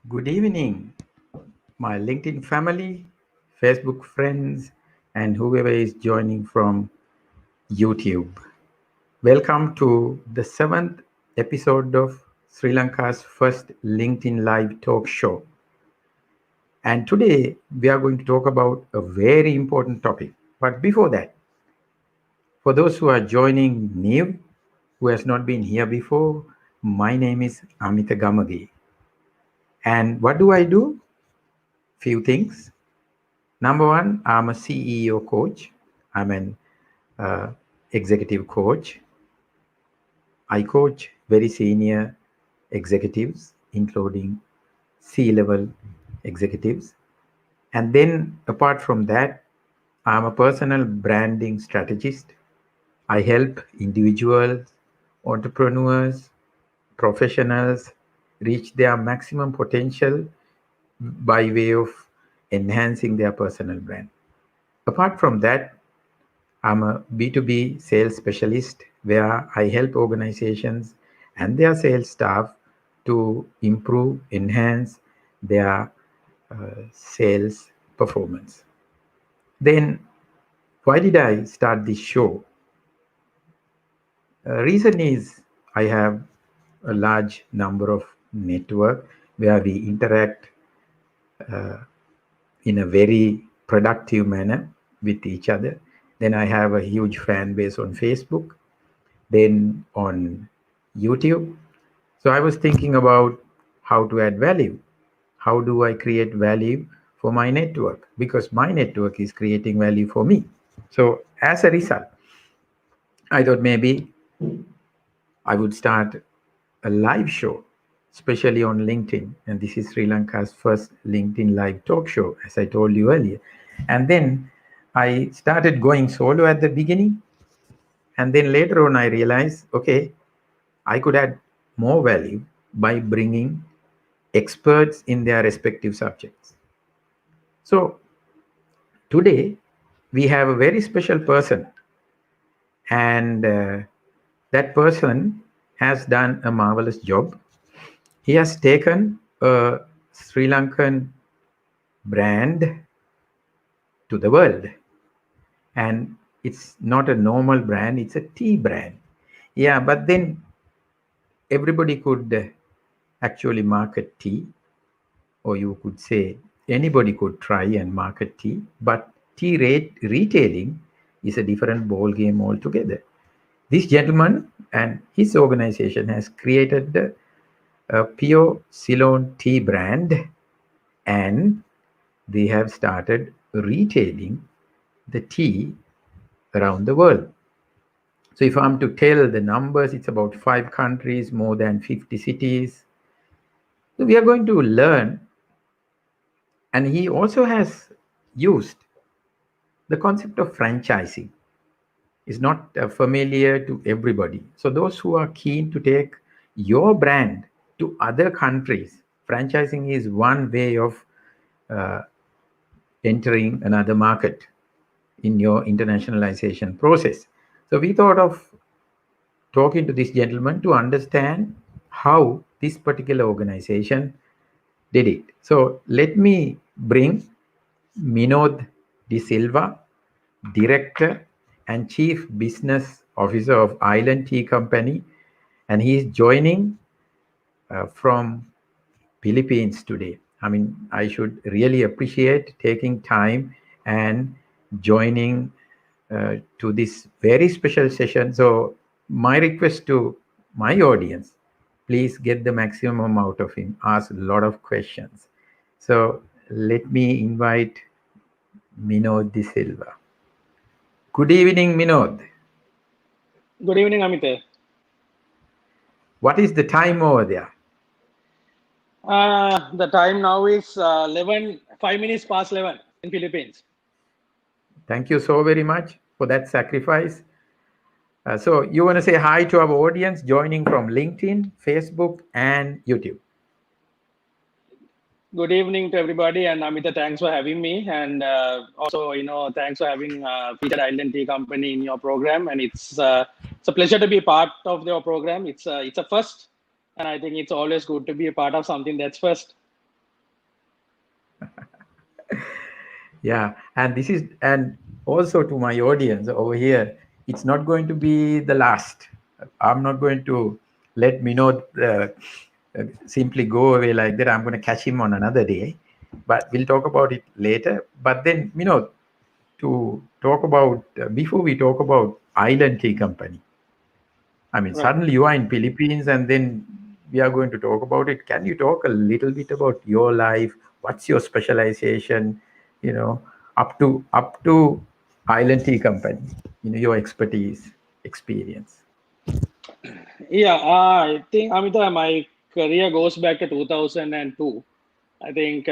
Good evening, my LinkedIn family, Facebook friends, and whoever is joining from YouTube. Welcome to the seventh episode of Sri Lanka's first LinkedIn Live talk show. And today we are going to talk about a very important topic. But before that, for those who are joining new, who has not been here before, my name is Amita Gamage. And what do I do? Few things. Number one, I'm a CEO coach. I'm an executive coach. I coach very senior executives, including C-level executives. And then apart from that, I'm a personal branding strategist. I help individuals, entrepreneurs, professionals reach their maximum potential by way of enhancing their personal brand. Apart from that, I'm a B2B sales specialist where I help organizations and their sales staff to improve, enhance their sales performance. Then, why did I start this show? Reason is I have a large number of network where we interact in a very productive manner with each other. Then I have a huge fan base on Facebook, then on YouTube. So I was thinking about how to add value. How do I create value for my network? Because my network is creating value for me. So as a result, I thought maybe I would start a live show, especially on LinkedIn. And this is Sri Lanka's first LinkedIn live talk show, as I told you earlier. And then I started going solo at the beginning. And then later on, I realized, okay, I could add more value by bringing experts in their respective subjects. So today, we have a very special person, and that person has done a marvelous job. He has taken a Sri Lankan brand to the world, and it's not a normal brand, it's a tea brand. Yeah, but then everybody could actually market tea, or you could say anybody could try and market tea, but tea rate retailing is a different ball game altogether. This gentleman and his organization has created a pure Ceylon tea brand, and they have started retailing the tea around the world. So if I'm to tell the numbers, it's about 5 countries, more than 50 cities. So we are going to learn, and he also has used the concept of franchising. Is not familiar to everybody. So those who are keen to take your brand to other countries, franchising is one way of uh, entering another market in your internationalization process. So we thought of talking to this gentleman to understand how this particular organization did it. So let me bring Minod De Silva, Director and Chief Business Officer of Island Tea Company, and he is joining from Philippines today. I mean, I should really appreciate taking time and joining to this very special session. So my request to my audience, please get the maximum out of him, ask a lot of questions. So let me invite Minod De Silva. Good evening, Minod. Good evening, Amite. What is the time over there? The time now is 11, 5 minutes past 11 in Philippines. Thank you so very much for that sacrifice. So you want to say hi to our audience joining from LinkedIn, Facebook, and YouTube. Good evening to everybody, and Amita, thanks for having me. And also, thanks for having Featured Island Tea Company in your program. And it's a pleasure to be part of your program. It's a first, and I think it's always good to be a part of something that's first. Yeah, and this is, and also to my audience over here, it's not going to be the last. I'm not going to let Minod simply go away like that. I'm going to catch him on another day, but we'll talk about it later. But then, to talk about, before we talk about Island Tea Company, I mean, Right. suddenly you are in Philippines, and then we are going to talk about it. Can you talk a little bit about your life? What's your specialization? You know, up to Island Tea Company. Your expertise, experience. Yeah, I think Amita, my career goes back to 2002. I think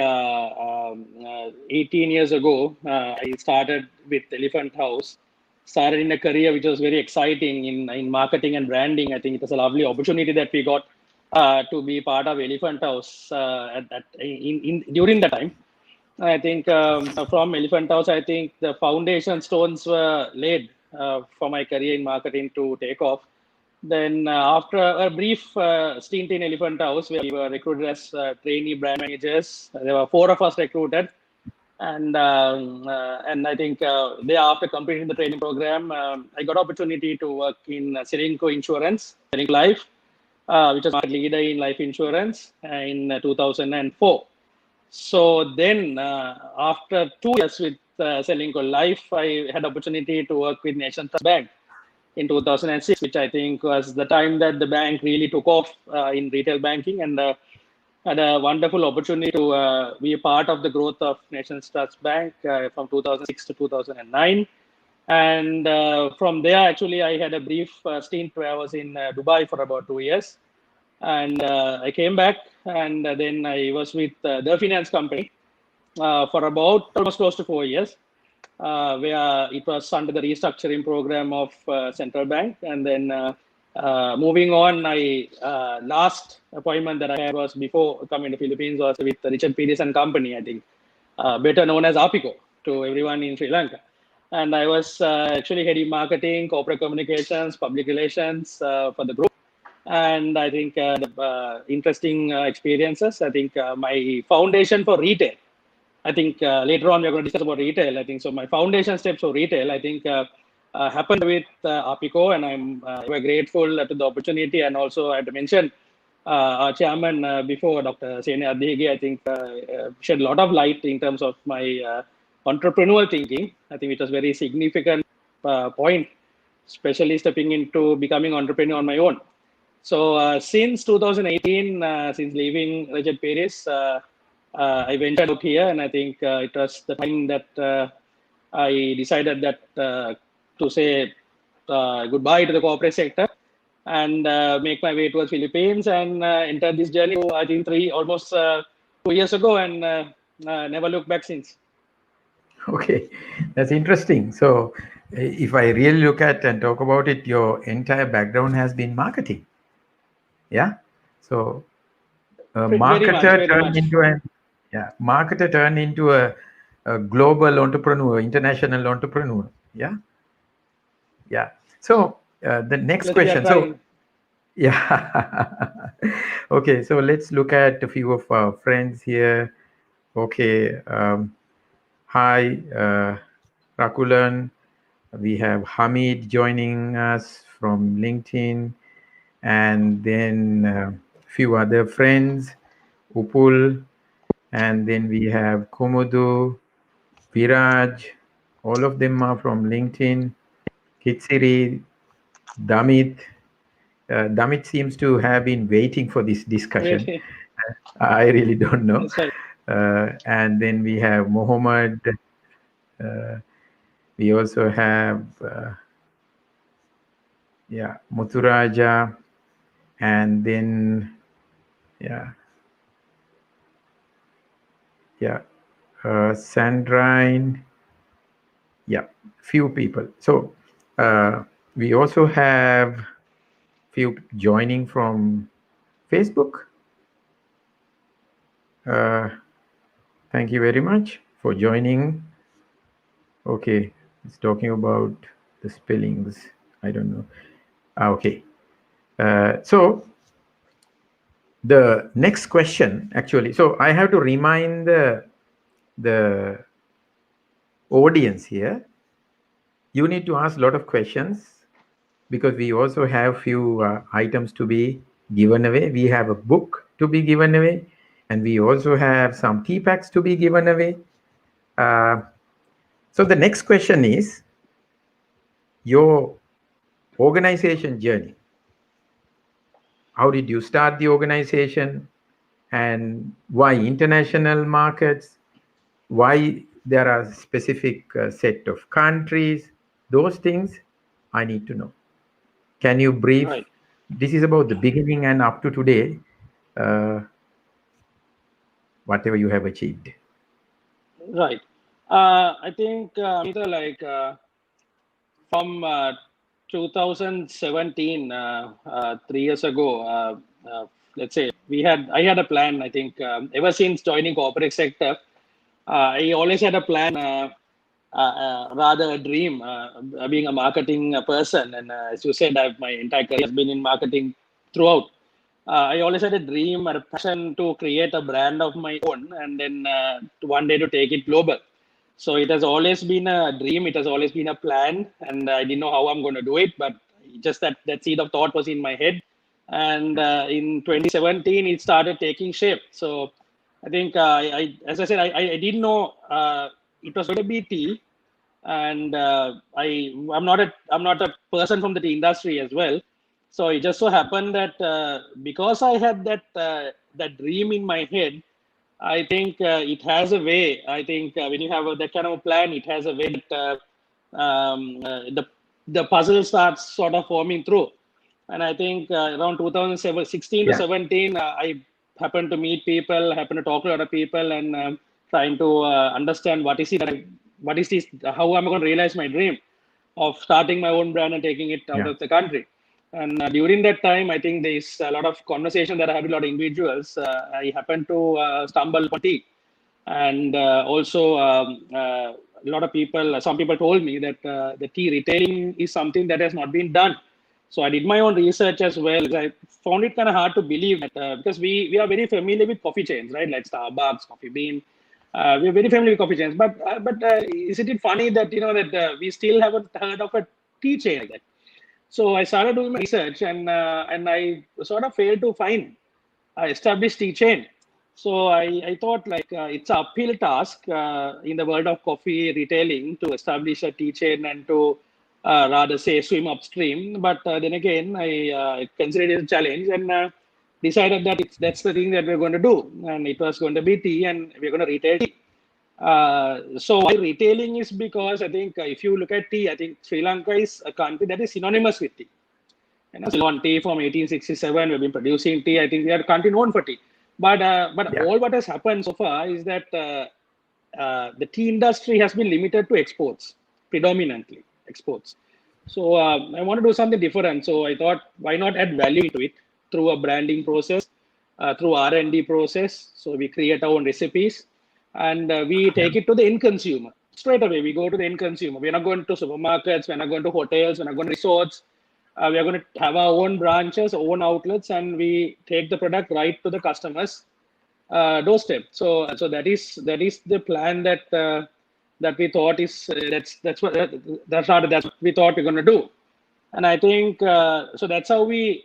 18 years ago, I started with Elephant House. Started in a career which was very exciting in marketing and branding. I think it was a lovely opportunity that we got to be part of Elephant House during that time. I think from Elephant House, I think the foundation stones were laid for my career in marketing to take off. Then, after a brief stint in Elephant House, where we were recruited as trainee brand managers, there were four of us recruited, and I think they after completing the training program, I got opportunity to work in Serenco Insurance, Serenco Life, which was market leader in life insurance in 2004. So then, after 2 years with Selinco Life, I had opportunity to work with Nation Trust Bank in 2006, which I think was the time that the bank really took off in retail banking, and had a wonderful opportunity to be a part of the growth of Nations Trust Bank from 2006 to 2009. And from there, actually, I had a brief stint where I was in Dubai for about 2 years. And I came back, and then I was with the finance company for about almost close to 4 years, where it was under the restructuring program of central bank. And then moving on, I last appointment that I had was before coming to Philippines was with Richard Peters and Company, I think, better known as Apico to everyone in Sri Lanka. And I was actually heading marketing, corporate communications, public relations for the group. And I think the interesting experiences. I think my foundation for retail. I think later on we're going to discuss about retail. I think so. My foundation steps for retail, I think, happened with Apico, and I'm very grateful to the opportunity. And also, I had to mention our chairman before, Dr. Sene Adhige, I think shed a lot of light in terms of my entrepreneurial thinking. I think it was very significant point, especially stepping into becoming entrepreneur on my own. So since 2018, since leaving Rajat Paris, I ventured out here, and I think it was the time that I decided that to say goodbye to the corporate sector and make my way towards Philippines and enter this journey. I think almost 2 years ago, and never looked back since. Okay, that's interesting. So, if I really look at and talk about it, your entire background has been marketing. Yeah. So, a Very much, marketer very turned much. into a yeah, marketer turned into a global entrepreneur, international entrepreneur. Yeah. Yeah. So, the next Let's, we are question. So, trying. yeah. Okay. So let's look at a few of our friends here. Okay. Hi, Rakulan. We have Hamid joining us from LinkedIn, and then a few other friends, Upul, and then we have Komodo, Viraj. All of them are from LinkedIn. Kitsiri, Damit. Damit seems to have been waiting for this discussion. Really, I really don't know. that's right. And then we have Mohammed. Uh, we also have, yeah, Muthuraja. And then, yeah, yeah, Sandrine. Yeah, few people. So we also have few joining from Facebook. Uh, Thank you very much for joining. Okay, it's talking about the spellings. I don't know. Okay. So the next question, actually, so I have to remind the audience here, you need to ask a lot of questions because we also have few items to be given away. We have a book to be given away, and we also have some tea packs to be given away. Uh, so the next question is your organization journey. How did you start the organization, and why international markets? Why there are specific set of countries? Those things I need to know. Can you brief? Right. This is about the beginning and up to today, uh, whatever you have achieved. Right. I think, Amita, like from 2017, 3 years ago, let's say I had a plan. I think ever since joining corporate sector, I always had a plan, rather a dream, being a marketing person. And as you said, my entire career has been in marketing throughout. I always had a dream or a passion to create a brand of my own, and then one day to take it global. So it has always been a dream. It has always been a plan, and I didn't know how I'm going to do it, but just that seed of thought was in my head. And in 2017, it started taking shape. So I think, as I said, I didn't know it was going to be tea, and I'm not a person from the tea industry as well. So it just so happened that because I had that dream in my head, I think it has a way. I think when you have that kind of a plan, it has a way that the puzzle starts sort of forming through. And I think around 2016 to Yeah, 17, I happened to meet people, happened to talk to a lot of people, and trying to understand what is this, how am I going to realize my dream of starting my own brand and taking it out yeah, of the country. And during that time, I think there's a lot of conversation that I had with a lot of individuals. I happened to stumble upon tea, and also a lot of people, some people told me that the tea retailing is something that has not been done. So I did my own research as well. I found it kind of hard to believe that because we are very familiar with coffee chains, right? Like Starbucks, Coffee Bean. We're very familiar with coffee chains, but isn't it funny that that we still haven't heard of a tea chain like that? So I started doing my research, and I sort of failed to find established tea chain. So I thought like it's an uphill task in the world of coffee retailing to establish a tea chain and to rather say swim upstream. But then again, I considered it a challenge, and decided that that's the thing that we're going to do. And it was going to be tea, and we're going to retail tea. So why retailing is because I think if you look at tea, I think Sri Lanka is a country that is synonymous with tea. Ceylon tea from 1867. We've been producing tea. I think we are a country known for tea. But yeah. all what has happened so far is that the tea industry has been limited to exports, predominantly exports. So I want to do something different. So I thought, why not add value into it through a branding process, through R&D process. So we create our own recipes, and we Yeah. take it to the end consumer. Straight away, we go to the end consumer. We're not going to supermarkets. We're not going to hotels. We're not going to resorts. We are going to have our own branches, own outlets, and we take the product right to the customers' doorstep. So that is the plan that we thought is that's what we thought we're going to do. And I think so that's how we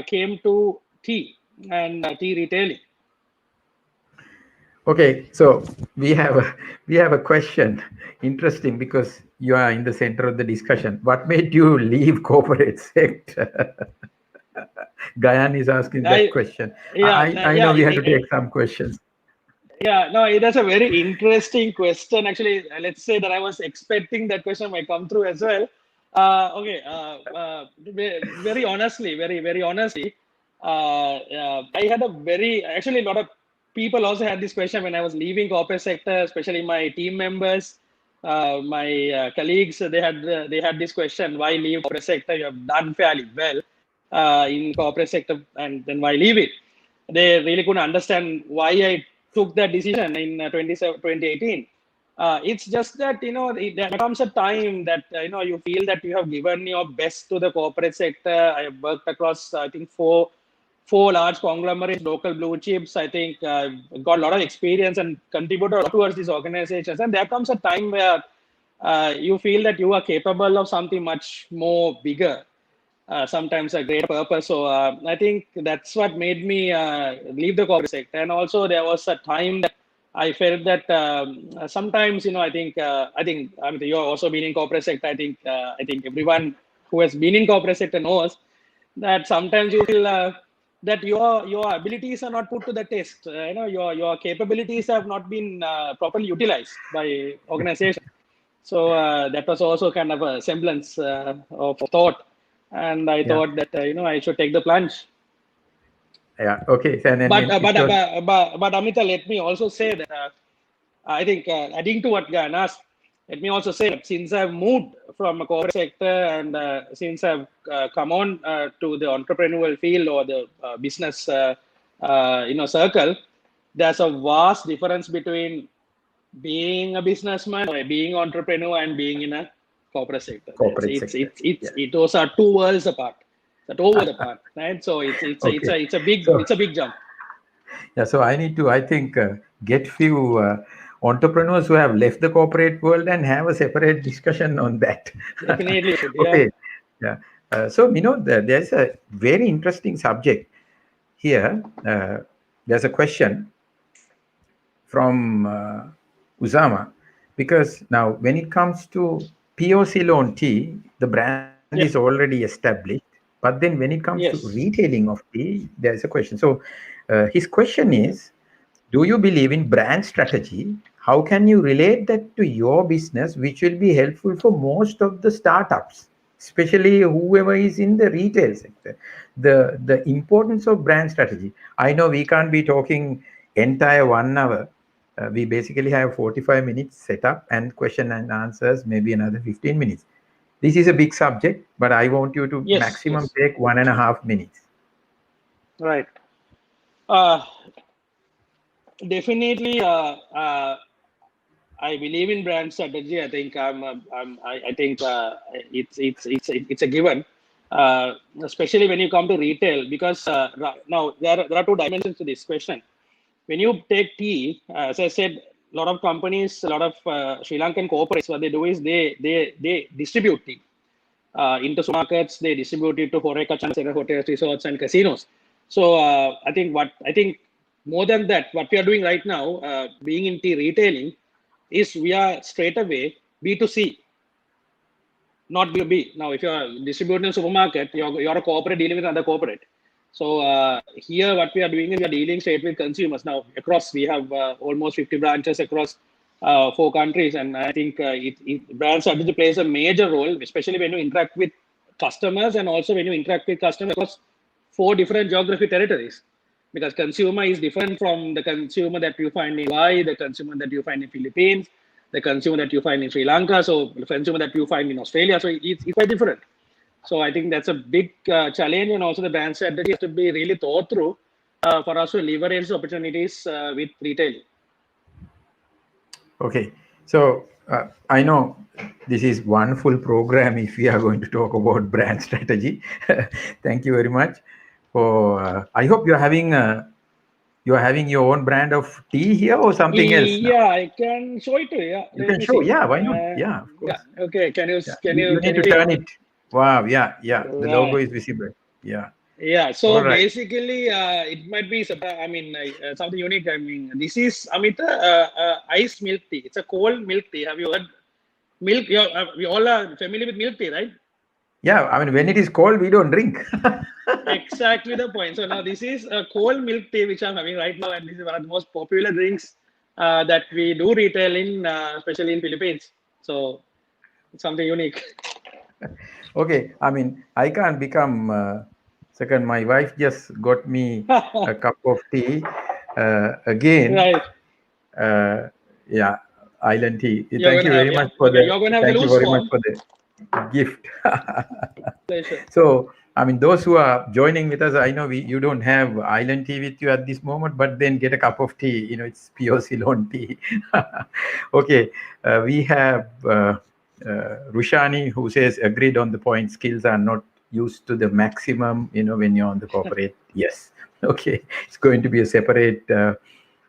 came to tea and tea retailing. Okay, so we have a question. Interesting because you are in the center of the discussion. What made you leave corporate sector? Gayan is asking that I question. yeah I yeah know we had to take some questions. yeah, no, it is a very interesting question. Actually, let's say that I was expecting that question might come through as well. Okay, very honestly, very honestly, I had a very actually a lot of people also had this question when I was leaving corporate sector, especially my team members, my colleagues. They had this question: why leave corporate sector? You have done fairly well in corporate sector, and then why leave it? They really couldn't understand why I took that decision in 2018. It's just that there comes a time that you feel that you have given your best to the corporate sector. I have worked across I think 4 large conglomerates, local blue chips. I think got a lot of experience and contributed a lot towards these organizations. And there comes a time where you feel that you are capable of something much more bigger, sometimes a greater purpose. So I think that's what made me leave the corporate sector. And also there was a time that I felt that sometimes, I mean, you're also been in corporate sector. I think everyone who has been in corporate sector knows that sometimes you feel that your abilities are not put to the test. Your capabilities have not been properly utilized by organization. So that was also kind of a semblance of thought, and I Yeah. thought that I should take the plunge. Yeah. Okay. And then But uh, it but uh, was. but Amita, let me also say that I think adding to what Gan asked, let me also say that since I've moved from a corporate sector and since I've come on to the entrepreneurial field or the business circle, there's a vast difference between being a businessman or being entrepreneur and being in a corporate sector. Corporate sector. Yeah. Those are two worlds apart. That two worlds apart, right? So Okay. So it's a big jump. yeah. So I need to, I think, get few entrepreneurs who have left the corporate world and have a separate discussion on that. Definitely should. Yeah. Okay. Yeah. So there's a very interesting subject here. There's a question from Uzama, because now when it comes to POC loan tea, the brand is Yeah. already established. But then when it comes to Yes. retailing of tea, there's a question. So his question is, do you believe in brand strategy? How can you relate that to your business, which will be helpful for most of the startups, especially whoever is in the retail sector? The importance of brand strategy. I know we can't be talking entire 1 hour. We basically have 45 minutes set up and question and answers, maybe another 15 minutes. This is a big subject, but I want you to Yes. maximum Yes. take 1.5 minutes. Right. Uh, Definitely. I believe in brand strategy. I think I think it's a given, especially when you come to retail, because now there are two dimensions to this question. When you take tea, as I said, a lot of companies, a lot of Sri Lankan corporates, what they do is they distribute tea into supermarkets. They distribute it to Horeca channels, hotels, resorts, and casinos. So I think more than that, what we are doing right now, being in tea retailing, is we are straight away B2C, not B2B. Now, if you are distributing a supermarket, you're a corporate dealing with another corporate. So here, what we are doing is we are dealing straight with consumers. Now, across we have almost 50 branches across 4 countries, and I think brand strategy plays a major role, especially when you interact with customers and also when you interact with customers across 4 different geography territories. Because consumer is different from the consumer that you find in Hawaii, the consumer that you find in Philippines, the consumer that you find in Sri Lanka, so the consumer that you find in Australia. So it's quite different. So I think that's a big challenge, and also the brand strategy has to be really thought through for us to leverage opportunities with retailing. Okay, so I know this is one full program if we are going to talk about brand strategy. Thank you very much for. I hope you're having your own brand of tea here or something else now. Yeah, I can show it to you. Yeah, You let can me show, see. yeah. Why not? Yeah, of Yeah. course. Okay. Yeah, you Can need you to see? turn it. Wow, yeah, yeah. The logo Right. is visible. Yeah. Yeah, All so right. basically, it might be, I mean, something unique. I mean, this is Amita iced milk tea. It's a cold milk tea. Have you heard milk? We all are familiar with milk tea, right? Yeah, I mean, when it is cold, we don't drink. Exactly the point. So now this is a cold milk tea which I'm having right now, and this is one of the most popular drinks that we do retail in, especially in Philippines. So it's something unique. Okay, I mean, I can't become second. My wife just got me a cup of tea again. Right. Uh, yeah, island tea. You're Thank gonna you have, very yeah. much for Okay, the. you're gonna have the Thank you loose very much form. for the gift. Pleasure. So, I mean, those who are joining with us, I know you don't have island tea with you at this moment, but then get a cup of tea. It's pure Ceylon tea. Okay, we have Rushani who says agreed on the point. Skills are not used to the maximum. When you're on the corporate. Yes. Okay, it's going to be a separate uh,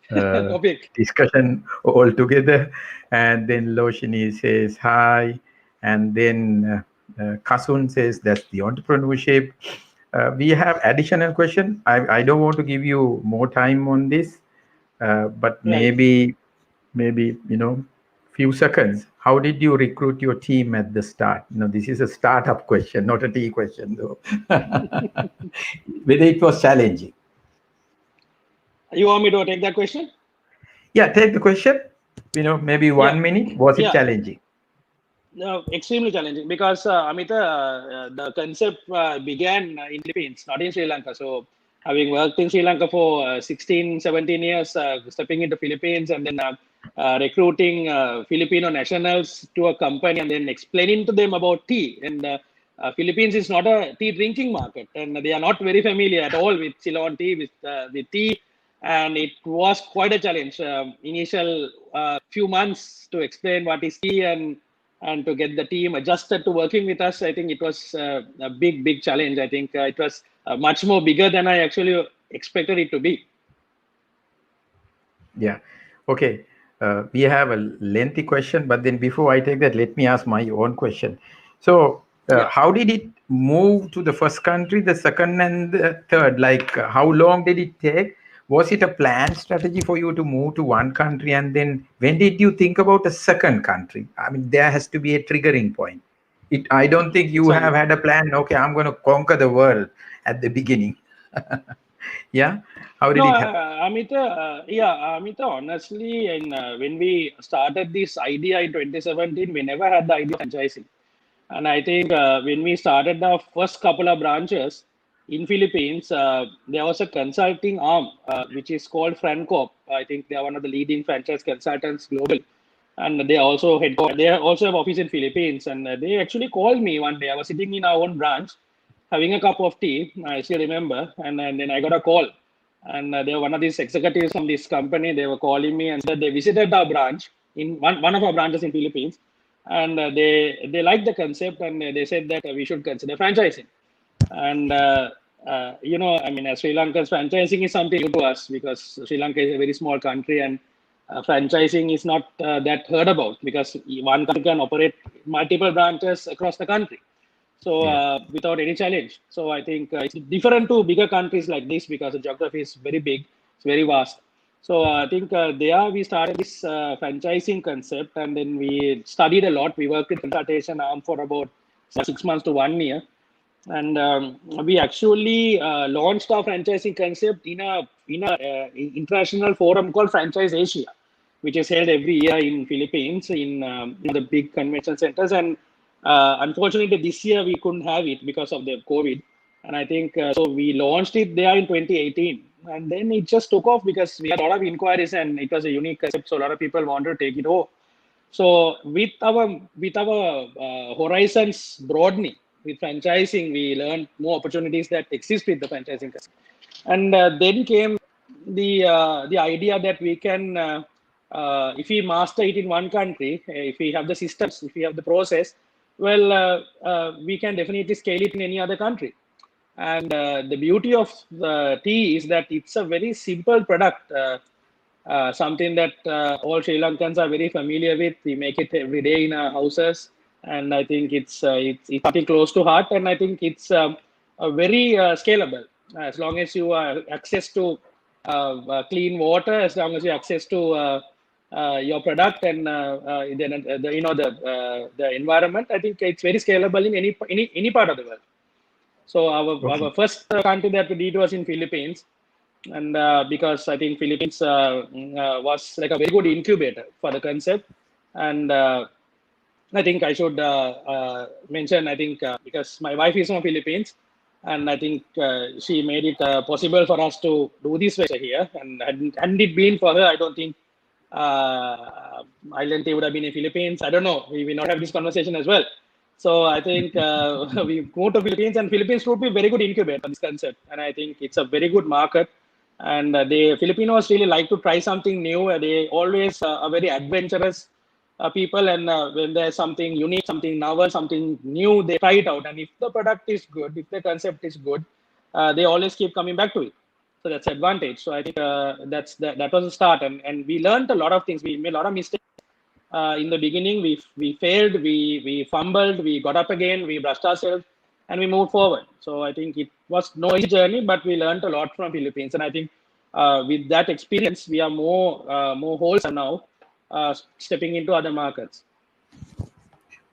Topic. discussion altogether. And then Loshini says hi, and then Kasun says that's the entrepreneurship. We have additional question. I don't want to give you more time on this, but Right. maybe few seconds. How did you recruit your team at the start? This is a startup question, not a tea question though. Whether it was challenging. You want me to take that question? Yeah, take the question. Maybe Yeah. 1 minute. Was it Yeah. challenging? No, extremely challenging because Amita, the concept began in Philippines, not in Sri Lanka. So, having worked in Sri Lanka for 16, 17 years, stepping into Philippines and then recruiting Filipino nationals to a company and then explaining to them about tea. And Philippines is not a tea drinking market, and they are not very familiar at all with Ceylon tea, with tea. And it was quite a challenge. Initial few months to explain what is tea and to get the team adjusted to working with us. I think it was a big challenge. I think it was much more bigger than I actually expected it to be. Yeah. Okay. We have a lengthy question, but then before I take that, let me ask my own question. So, Yeah. how did it move to the first country, the second, and the third? Like, how long did it take? Was it a planned strategy for you to move to one country, and then when did you think about a second country? I mean, there has to be a triggering point. I don't think you It's have had a plan. Okay, I'm going to conquer the world at the beginning. Yeah. How did no, it happen? Amita. Amita. Honestly, and when we started this idea in 2017, we never had the idea of franchising. And I think when we started the first couple of branches in Philippines, there was a consulting arm which is called Francorp. I think they are one of the leading franchise consultants global, and they also headquartered. They also have office in Philippines, and they actually called me one day. I was sitting in our own branch, having a cup of tea. I still remember, and then I got a call, and they were one of these executives from this company. They were calling me and said they visited our branch in one of our branches in Philippines, and they liked the concept, and they said that we should consider franchising. And I mean, Sri Lanka's franchising is something new to us because Sri Lanka is a very small country, and franchising is not that heard about because one country can operate multiple branches across the country. So Yeah. without any challenge. So I think it's different to bigger countries like this because the geography is very big, it's very vast. So I think there we started this franchising concept, and then we studied a lot. We worked with consultation arm for about 6 months to 1 year, and we actually launched our franchising concept in a international forum called Franchise Asia, which is held every year in Philippines in the big convention centers. And unfortunately, this year we couldn't have it because of the COVID. And I think so. We launched it there in 2018, and then it just took off because we had a lot of inquiries, and it was a unique concept. So a lot of people wanted to take it over. So with our horizons broadening with franchising, we learned more opportunities that exist with the franchising. And then came the idea that we can, if we master it in one country, if we have the systems, if we have the process, well, we can definitely scale it in any other country. And the beauty of the tea is that it's a very simple product. Something that all Sri Lankans are very familiar with. We make it every day in our houses, and I think it's something close to heart. And I think it's a very scalable. As long as you access to clean water, as long as you access to your product and then the environment, I think it's very scalable in any part of the world. So our Okay. first country that we did was in Philippines, and because I think Philippines was like a very good incubator for the concept, and I think I should mention. I think because my wife is from Philippines, and I think she made it possible for us to do this venture here. And hadn't it been for her, I don't think Island Tea would have been in Philippines. I don't know. We will not have this conversation as well. So I think we moved to Philippines, and Philippines would be a very good incubator for this concept. And I think it's a very good market. And the Filipinos really like to try something new. They always are very adventurous people, and when there's something unique, something novel, something new, they try it out. And if the product is good, if the concept is good, they always keep coming back to it. So that's advantage. So I think that was a start, and we learned a lot of things. We made a lot of mistakes in the beginning. We failed, we fumbled, we got up again, we brushed ourselves, and we moved forward. So I think it was no easy journey, but we learned a lot from Philippines, and I think with that experience, we are more wholesome now, stepping into other markets.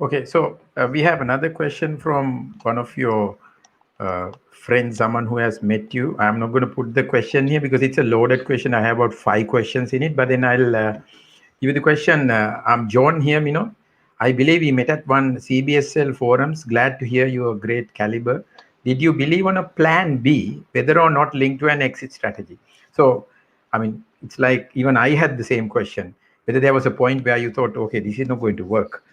Okay, so we have another question from one of your friends, someone who has met you. I'm not going to put the question here because it's a loaded question. I have about 5 questions in it, but then I'll give you the question. I'm John here, I believe we met at one CBSL forums. Glad to hear you are great caliber. Did you believe on a plan B, whether or not linked to an exit strategy? So, I mean, it's like even I had the same question, whether there was a point where you thought, okay, this is not going to work.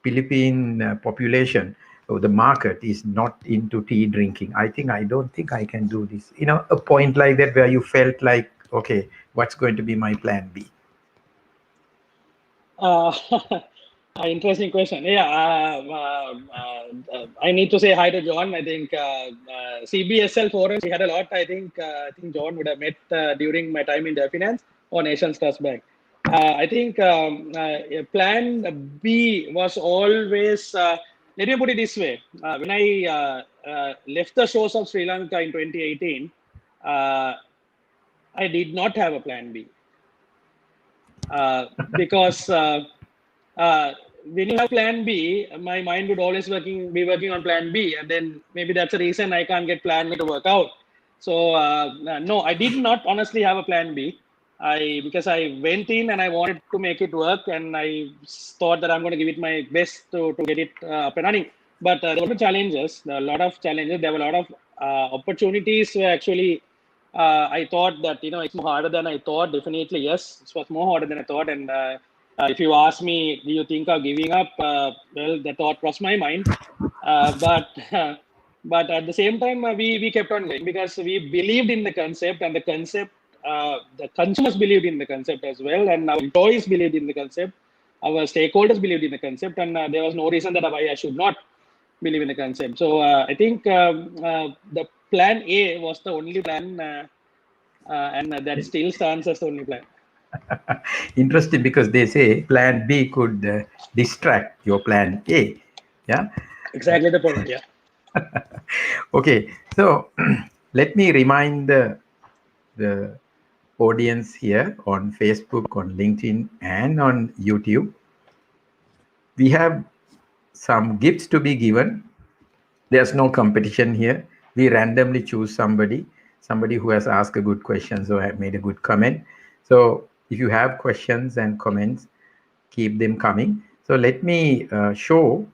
Philippine population, the market is not into tea drinking. I don't think I can do this. A point like that where you felt like, okay, what's going to be my plan B? Uh, Interesting question. Yeah, I need to say hi to John. I think CBSL forums we had a lot. I think John would have met during my time in the finance or Nations Trust Bank. I think Plan B was always. Let me put it this way: when I left the shores of Sri Lanka in 2018, I did not have a Plan B because. When you have plan B, my mind would always be working on plan B, and then maybe that's the reason I can't get plan B to work out. So no, I did not honestly have a plan B. Because I went in and I wanted to make it work, and I thought that I'm going to give it my best to get it up and running. But there were challenges, a lot of challenges. There were a lot of opportunities where actually I thought that it's more harder than I thought. Definitely, yes, it was more harder than I thought, and if you ask me, do you think of giving up? Well, the thought crossed my mind, but but at the same time, we kept on going because we believed in the concept, and the consumers believed in the concept as well, and our employees believed in the concept, our stakeholders believed in the concept, and there was no reason that why I should not believe in the concept. So I think the plan A was the only plan, and that still stands as the only plan. Interesting, because they say plan B could distract your plan A. Yeah. Exactly the point. Yeah. Okay, so let me remind the audience here on Facebook, on LinkedIn, and on YouTube. We have some gifts to be given. There's no competition here. We randomly choose somebody who has asked a good question or have made a good comment. So if you have questions and comments, keep them coming. So let me show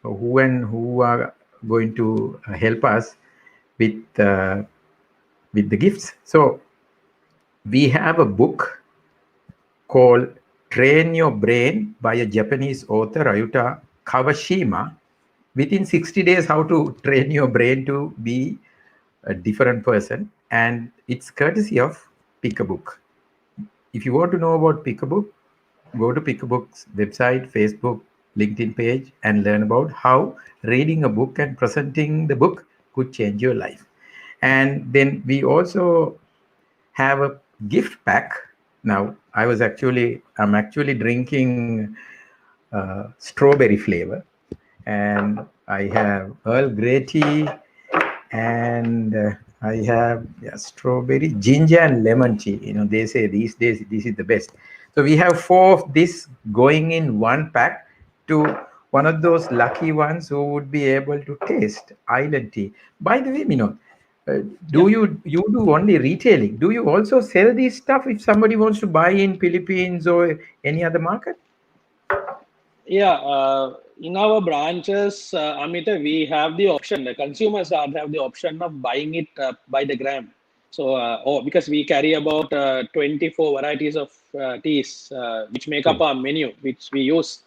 who are going to help us with the gifts. So we have a book called Train Your Brain by a Japanese author, Ryuta Kawashima. Within 60 days, how to train your brain to be a different person. And it's courtesy of Pick a Book. If you want to know about Pick a Book, go to Pick a Book's website, Facebook, LinkedIn page, and learn about how reading a book and presenting the book could change your life. And then we also have a gift pack. Now, I'm actually drinking strawberry flavor, and I have Earl Grey tea, and I have strawberry, ginger, and lemon tea. They say these days this is the best. So we have 4 of this going in one pack to one of those lucky ones who would be able to taste island tea. By the way, uh, Yeah. do you do only retailing? Do you also sell this stuff if somebody wants to buy in Philippines or any other market? Yeah, in our branches, Amita, we have the option. The consumers have the option of buying it by the gram. So, because we carry about 24 varieties of teas, which make up Okay. our menu, which we use.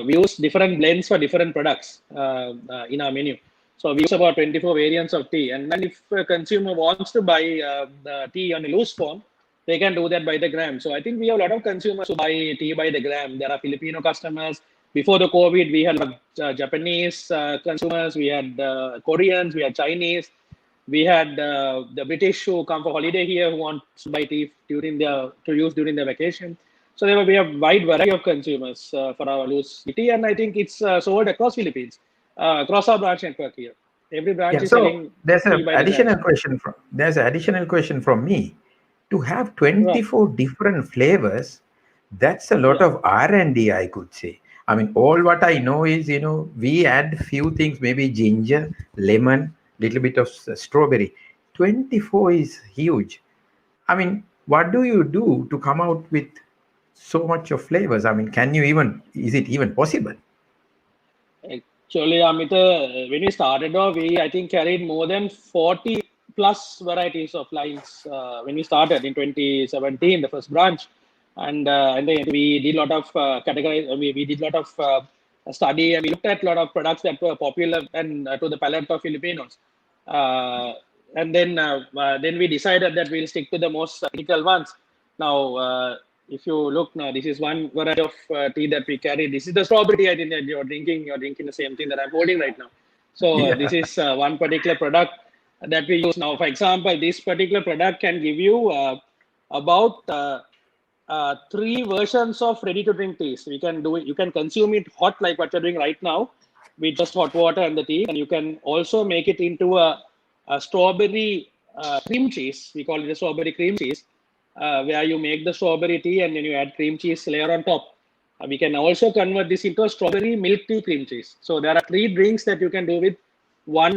We use different blends for different products in our menu. So we use about 24 variants of tea. And then if a consumer wants to buy the tea on a loose form, they can do that by the gram. So I think we have a lot of consumers who buy tea by the gram. There are Filipino customers. Before the COVID, we had Japanese consumers, we had Koreans, we had Chinese. we had the British who come for holiday here who want to buy tea to use during their vacation. So we have wide variety of consumers for our loose tea, and I think it's sold across Philippines, across our branch network here. Every branch Yeah. is So selling there's tea an by the branch. additional question from me. To have Right. 24 different flavors, that's a lot Yeah. of R&D, I could say. I mean, all what I know is, we add few things, maybe ginger, lemon, little bit of strawberry. 24 is huge. I mean, what do you do to come out with so much of flavors? I mean, is it even possible? Actually, Amita, when we started off, we I think carried more than 40 plus varieties of lines when we started in 2017, the first branch, and then we did a lot of we did a lot of study, and we looked at a lot of products that were popular and to the palate of Filipinos. Uh, and then we decided that we'll stick to the most critical ones. Now, if you look now, this is one variety of tea that we carry. This is the strawberry tea I think that you're drinking. You're drinking the same thing that I'm holding right now. So this Yeah, is one particular product that we use now. For example, this particular product can give you about three versions of ready-to-drink teas. We can do it. You can consume it hot like what you're doing right now with just hot water and the tea, and you can also make it into a strawberry cream cheese. We call it a strawberry cream cheese, where you make the strawberry tea and then you add cream cheese layer on top. We can also convert this into a strawberry milk tea cream cheese. So there are three drinks that you can do with one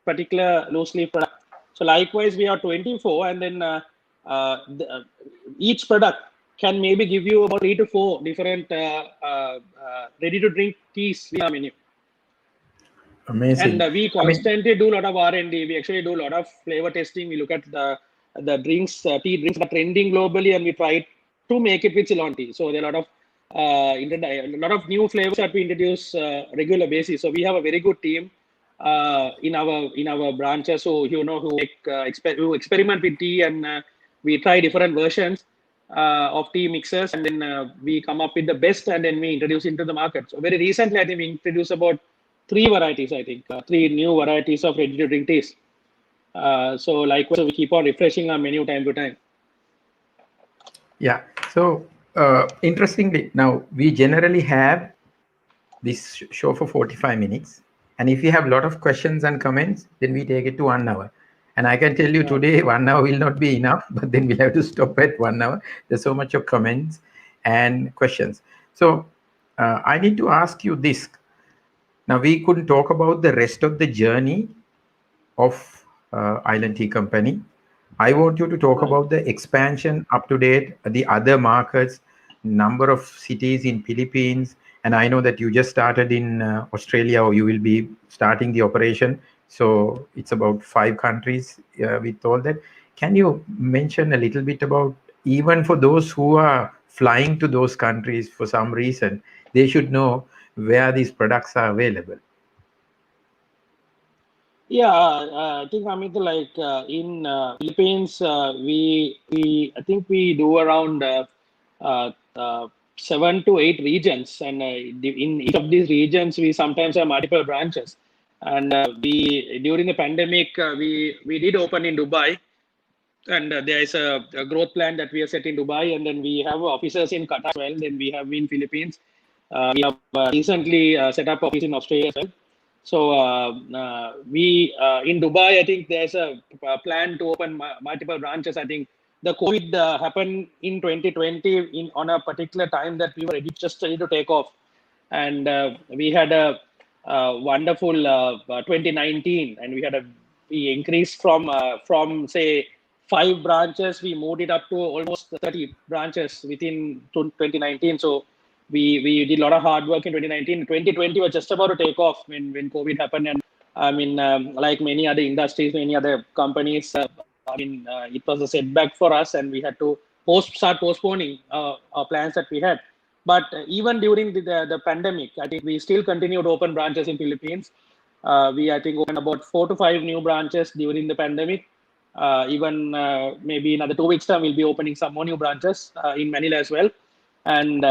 particular loose leaf product. So likewise, we have 24, and then each product can maybe give you about 3 to 4 different ready-to-drink teas in our menu. And amazing. we I mean, constantly do a lot of R&D. We actually do a lot of flavor testing. We look at the drinks, tea drinks that are trending globally, and we try to make it with Ceylon tea. So there are a lot of new flavors that we introduce regular basis. So we have a very good team in our branches who experiment with tea, and we try different versions of tea mixes, and then we come up with the best, and then we introduce into the market. So very recently, I think we introduced about three varieties, I think, three new varieties of ready to drink teas. So likewise, we keep on refreshing our menu time to time. yeah. So, interestingly, now we generally have this show for 45 minutes. And if you have a lot of questions and comments, then we take it to 1 hour. And I can tell you Right. today, 1 hour will not be enough, but then we'll have to stop at 1 hour. There's so much of comments and questions. So I need to ask you this. Now, we couldn't talk about the rest of the journey of Island Tea Company. I want you to talk Right. about the expansion up to date, the other markets, number of cities in Philippines, and I know that you just started in Australia, or you will be starting the operation. So it's about 5 countries with all that. Can you mention a little bit about, even for those who are flying to those countries for some reason, they should know where these products are available. Yeah, I think Amit, like in Philippines, we I think we do around 7 to 8 regions, and in each of these regions, we sometimes have multiple branches. And we during the pandemic, we did open in Dubai, and there is a growth plan that we have set in Dubai, and then we have offices in Qatar as well. Then we have in Philippines. We have recently set up office in Australia as well. So we in Dubai, I think there's a plan to open multiple branches. I think the COVID happened in 2020 on a particular time that we were ready to take off, and we had a wonderful 2019, and we increased from say 5 branches, we moved it up to almost 30 branches within 2019. So we did a lot of hard work in 2019. 2020 was just about to take off when COVID happened, and I mean, like many other industries, many other companies, it was a setback for us, and we had to start postponing our plans that we had. But even during the pandemic, I think we still continued to open branches in Philippines. We, I think, opened about 4 to 5 new branches during the pandemic. Even maybe in another 2 weeks' time, we'll be opening some more new branches in Manila as well. And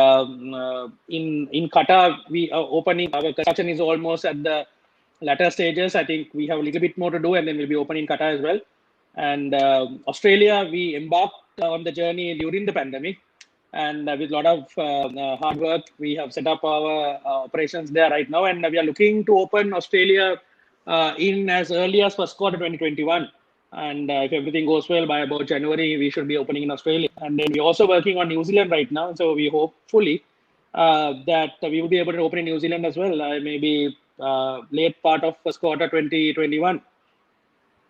in Qatar, we are opening. Our construction is almost at the latter stages. I think we have a little bit more to do, and then we'll be opening Qatar as well. And Australia, we embarked on the journey during the pandemic, and with a lot of hard work, we have set up our operations there right now, and we are looking to open Australia in as early as first quarter 2021. And if everything goes well, by about January, we should be opening in Australia. And then we're also working on New Zealand right now. So we hopefully that we will be able to open in New Zealand as well, maybe late part of first quarter 2021.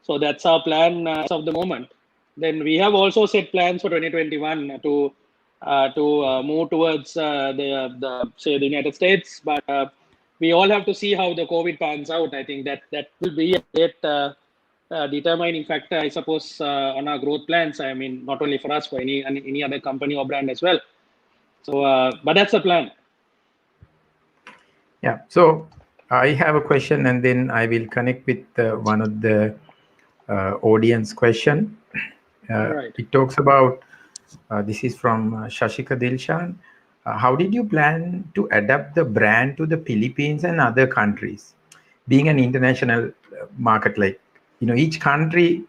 So that's our plan as of the moment. Then we have also set plans for 2021 to move towards the say the United States, but we all have to see how the COVID pans out. I think that will be a great determining factor, I suppose, on our growth plans. I mean, not only for us, for any other company or brand as well. So, but that's the plan. Yeah. So I have a question, and then I will connect with one of the audience question. Right. It talks about this is from Shashika Dilshan. How did you plan to adapt the brand to the Philippines and other countries? Being an international market, like each country,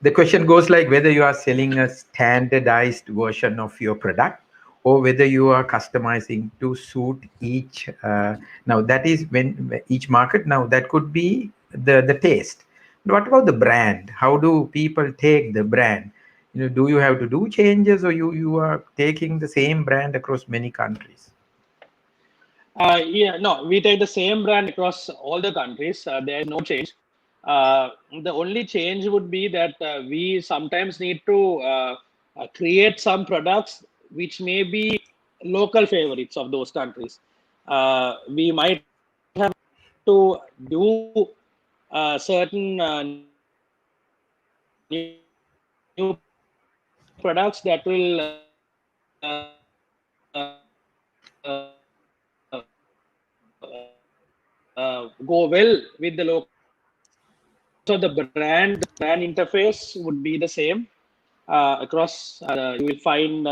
the question goes like whether you are selling a standardized version of your product or whether you are customizing to suit each. Now that is when each market. Now that could be the taste. What about the brand? How do people take the brand? Do you have to do changes, or you are taking the same brand across many countries? Yeah, no, we take the same brand across all the countries. There is no change. The only change would be that we sometimes need to create some products which may be local favorites of those countries. We might have to do certain new products that will go well with the local. So the brand interface would be the same across. You will find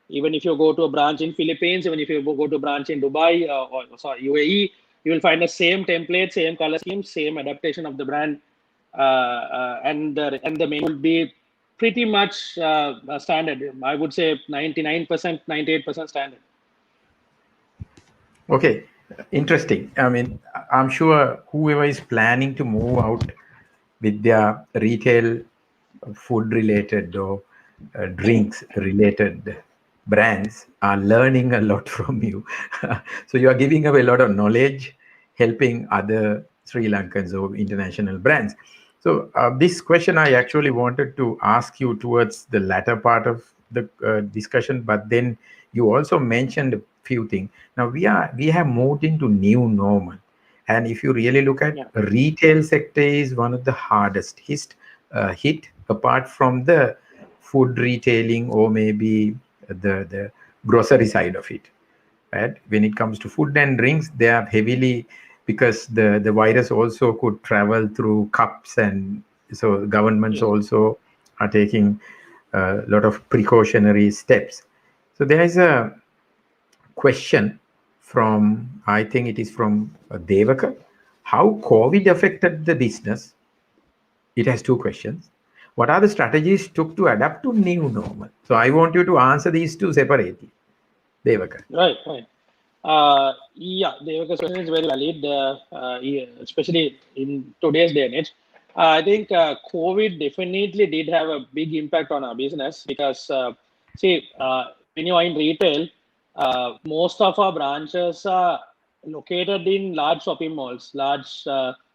even if you go to a branch in Philippines, even if you go to a branch in Dubai or sorry UAE, you will find the same template, same color scheme, same adaptation of the brand, and the menu will be pretty much standard. I would say 99%, 98% standard. Okay, interesting. I mean, I'm sure whoever is planning to move out with their retail food related or drinks related brands are learning a lot from you. So you are giving away a lot of knowledge, helping other Sri Lankans or international brands. So this question I actually wanted to ask you towards the latter part of the discussion, but then you also mentioned a few things. Now we have moved into new normal, and if you really look at Yeah. retail sector is one of the hardest hit apart from the food retailing or maybe the grocery side of it, right? When it comes to food and drinks, they are heavily, because the virus also could travel through cups, and so governments Yes. also are taking a lot of precautionary steps. So there is a question from, I think it is from Devaka. How COVID affected the business? It has two questions. What are the strategies took to adapt to new normal? So I want you to answer these two separately, Devaka. Right, right. Yeah, the question is very valid, yeah, especially in today's day and age. I think COVID definitely did have a big impact on our business because, see, when you are in retail, most of our branches are located in large shopping malls, large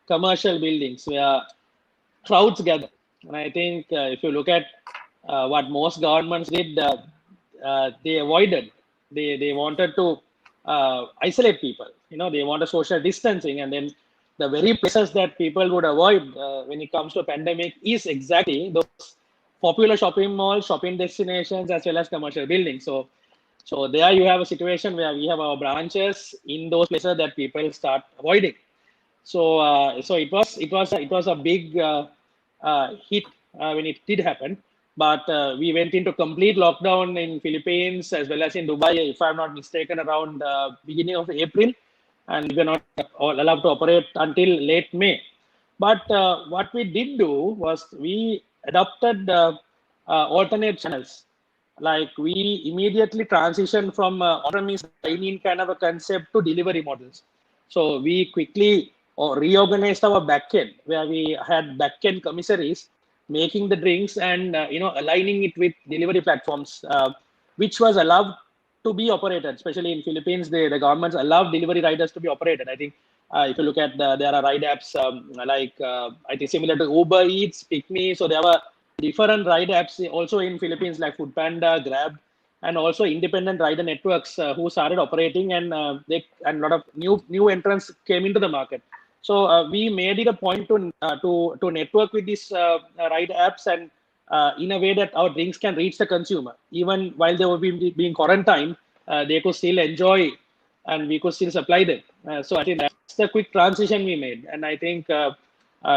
commercial buildings where crowds gather. And I think if you look at what most governments did, they avoided. They wanted to isolate people. They wanted social distancing, and then the very places that people would avoid when it comes to a pandemic is exactly those popular shopping malls, shopping destinations, as well as commercial buildings. So there you have a situation where we have our branches in those places that people start avoiding. So it was a big hit when it did happen. But we went into complete lockdown in Philippines as well as in Dubai, if I'm not mistaken, around beginning of April. and we were not allowed to operate until late May. But what we did do was we adopted alternate channels. Like we immediately transitioned from on-premise dine-in kind of a concept to delivery models. So we quickly reorganized our backend, where we had backend commissaries making the drinks and aligning it with delivery platforms, which was allowed to be operated. Especially in Philippines, the governments allowed delivery riders to be operated. I think if you look at there are ride apps I think similar to Uber Eats, Pick Me. So there were different ride apps also in Philippines like Food Panda, Grab, and also independent rider networks who started operating, and and a lot of new entrants came into the market. So we made it a point to network with these ride apps, and in a way that our drinks can reach the consumer even while they were being quarantined. They could still enjoy, and we could still supply them. So I think that's the quick transition we made, and I think.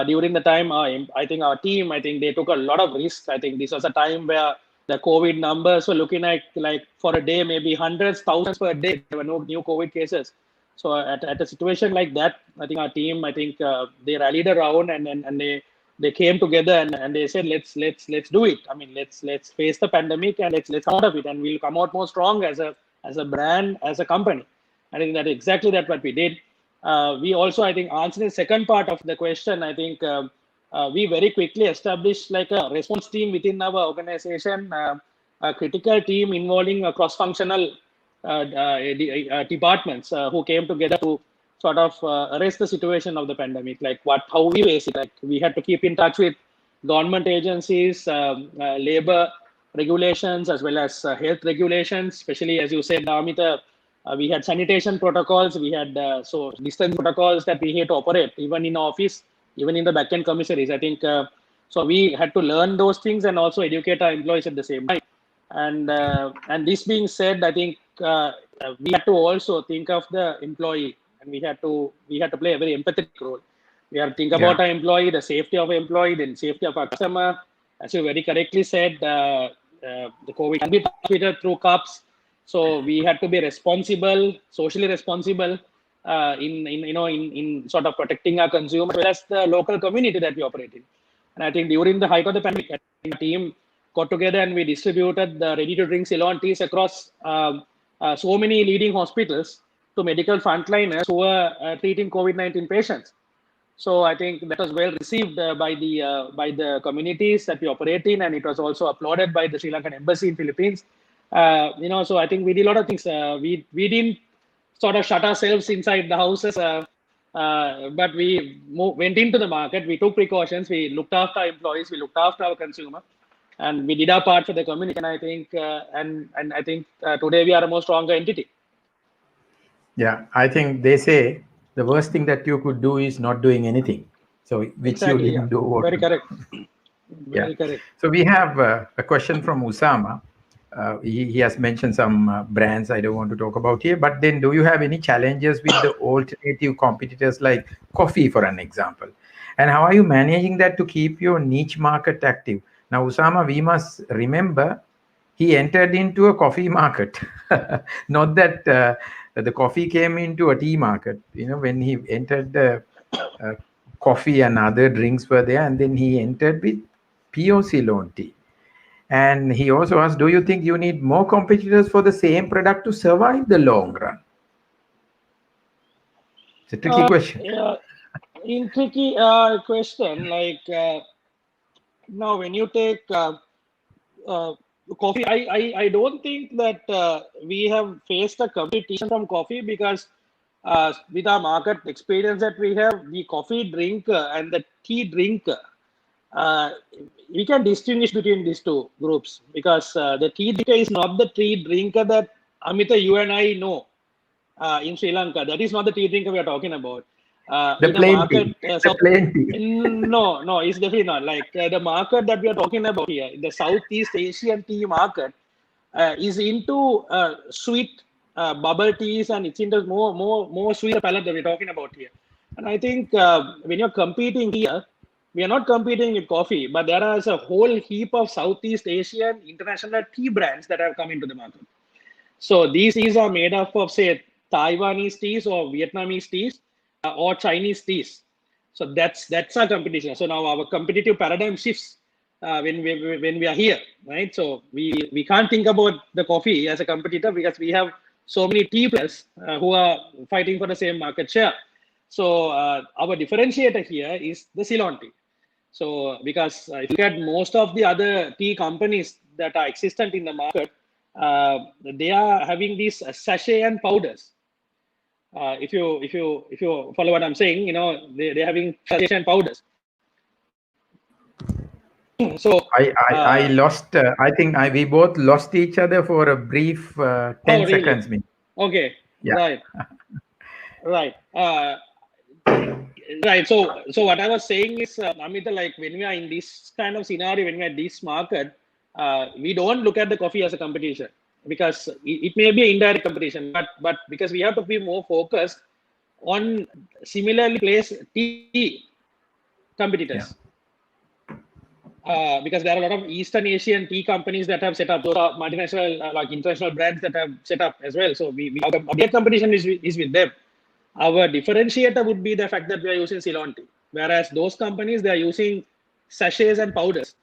During the time, I think our team, I think they took a lot of risks. I think this was a time where the COVID numbers were looking like for a day, maybe hundreds, thousands per day. There were no new COVID cases. So at a situation like that, I think our team, I think they rallied around, and they came together, and they said, let's do it. I mean, let's face the pandemic, and let's come out of it, and we'll come out more strong as a brand, as a company. I think that exactly that's what we did. We also, I think, answering the second part of the question, I think we very quickly established like a response team within our organization, a critical team involving cross-functional departments who came together to sort of arrest the situation of the pandemic, like how we face it. Like we had to keep in touch with government agencies, labor regulations, as well as health regulations, especially as you said, Amita. We had sanitation protocols, we had so distance protocols that we had to operate, even in office, even in the backend commissaries. I think so. We had to learn those things and also educate our employees at the same time. And this being said, I think we had to also think of the employee, and we had to play a very empathetic role. We have to think Yeah. about our employee, the safety of our employee, the safety of our customer. As you very correctly said, the COVID can be transmitted through cups. So we had to be responsible, socially responsible, in sort of protecting our consumers as well as the local community that we operate in. And I think during the height of the pandemic, I think the team got together and we distributed the ready-to-drink Ceylon teas across so many leading hospitals to medical frontliners who were treating COVID-19 patients. So I think that was well received by the communities that we operate in, and it was also applauded by the Sri Lankan Embassy in Philippines. So I think we did a lot of things. We didn't sort of shut ourselves inside the houses, but we went into the market. We took precautions. We looked after our employees. We looked after our consumer, and we did our part for the community. And I think today we are a more stronger entity. Yeah, I think they say the worst thing that you could do is not doing anything. So, which you Exactly. Yeah. didn't do. Very correct. Yeah. Very correct. So we have a question from Usama. He has mentioned some brands I don't want to talk about here. But then, do you have any challenges with the alternative competitors like coffee, for an example? And how are you managing that to keep your niche market active? Now, Usama, we must remember he entered into a coffee market. Not that the coffee came into a tea market. When he entered the uh, coffee and other drinks were there, and then he entered with POC loan tea. And he also asked, do you think you need more competitors for the same product to survive the long run? It's a tricky question. Yeah, in tricky question, like now when you take uh, coffee, I don't think that we have faced a competition from coffee, because with our market experience that we have, the coffee drinker and the tea drinker, uh, we can distinguish between these two groups, because the tea drinker is not the tea drinker that Amita, you and I know in Sri Lanka. That is not the tea drinker we are talking about. The In a plain market, tea. The plain tea. no, it's definitely not. Like the market that we are talking about here, the Southeast Asian tea market is into sweet bubble teas, and it's into more sweet palette that we're talking about here. And I think when you're competing here, we are not competing with coffee, but there is a whole heap of Southeast Asian international tea brands that have come into the market. So these teas are made up of, say, Taiwanese teas or Vietnamese teas or Chinese teas. So that's our competition. So now our competitive paradigm shifts when we are here, right? So we can't think about the coffee as a competitor because we have so many tea players who are fighting for the same market share. So our differentiator here is the Ceylon tea. So because if you look at most of the other tea companies that are existent in the market, they are having these sachet and powders. If you follow what I'm saying, they're having sachet and powders. So I lost. I think we both lost each other for a brief oh 10 seconds. really? Okay, Yeah. right, right. Right. So what I was saying is, Amita, like when we are in this kind of scenario, when we are in this market, we don't look at the coffee as a competition because it may be an indirect competition, but because we have to be more focused on similarly placed tea competitors. Yeah. Because there are a lot of Eastern Asian tea companies that have set up. Those are multinational, like international brands that have set up as well. So our competition is with them. Our differentiator would be the fact that we are using Ceylon tea, whereas those companies, they are using sachets and powders.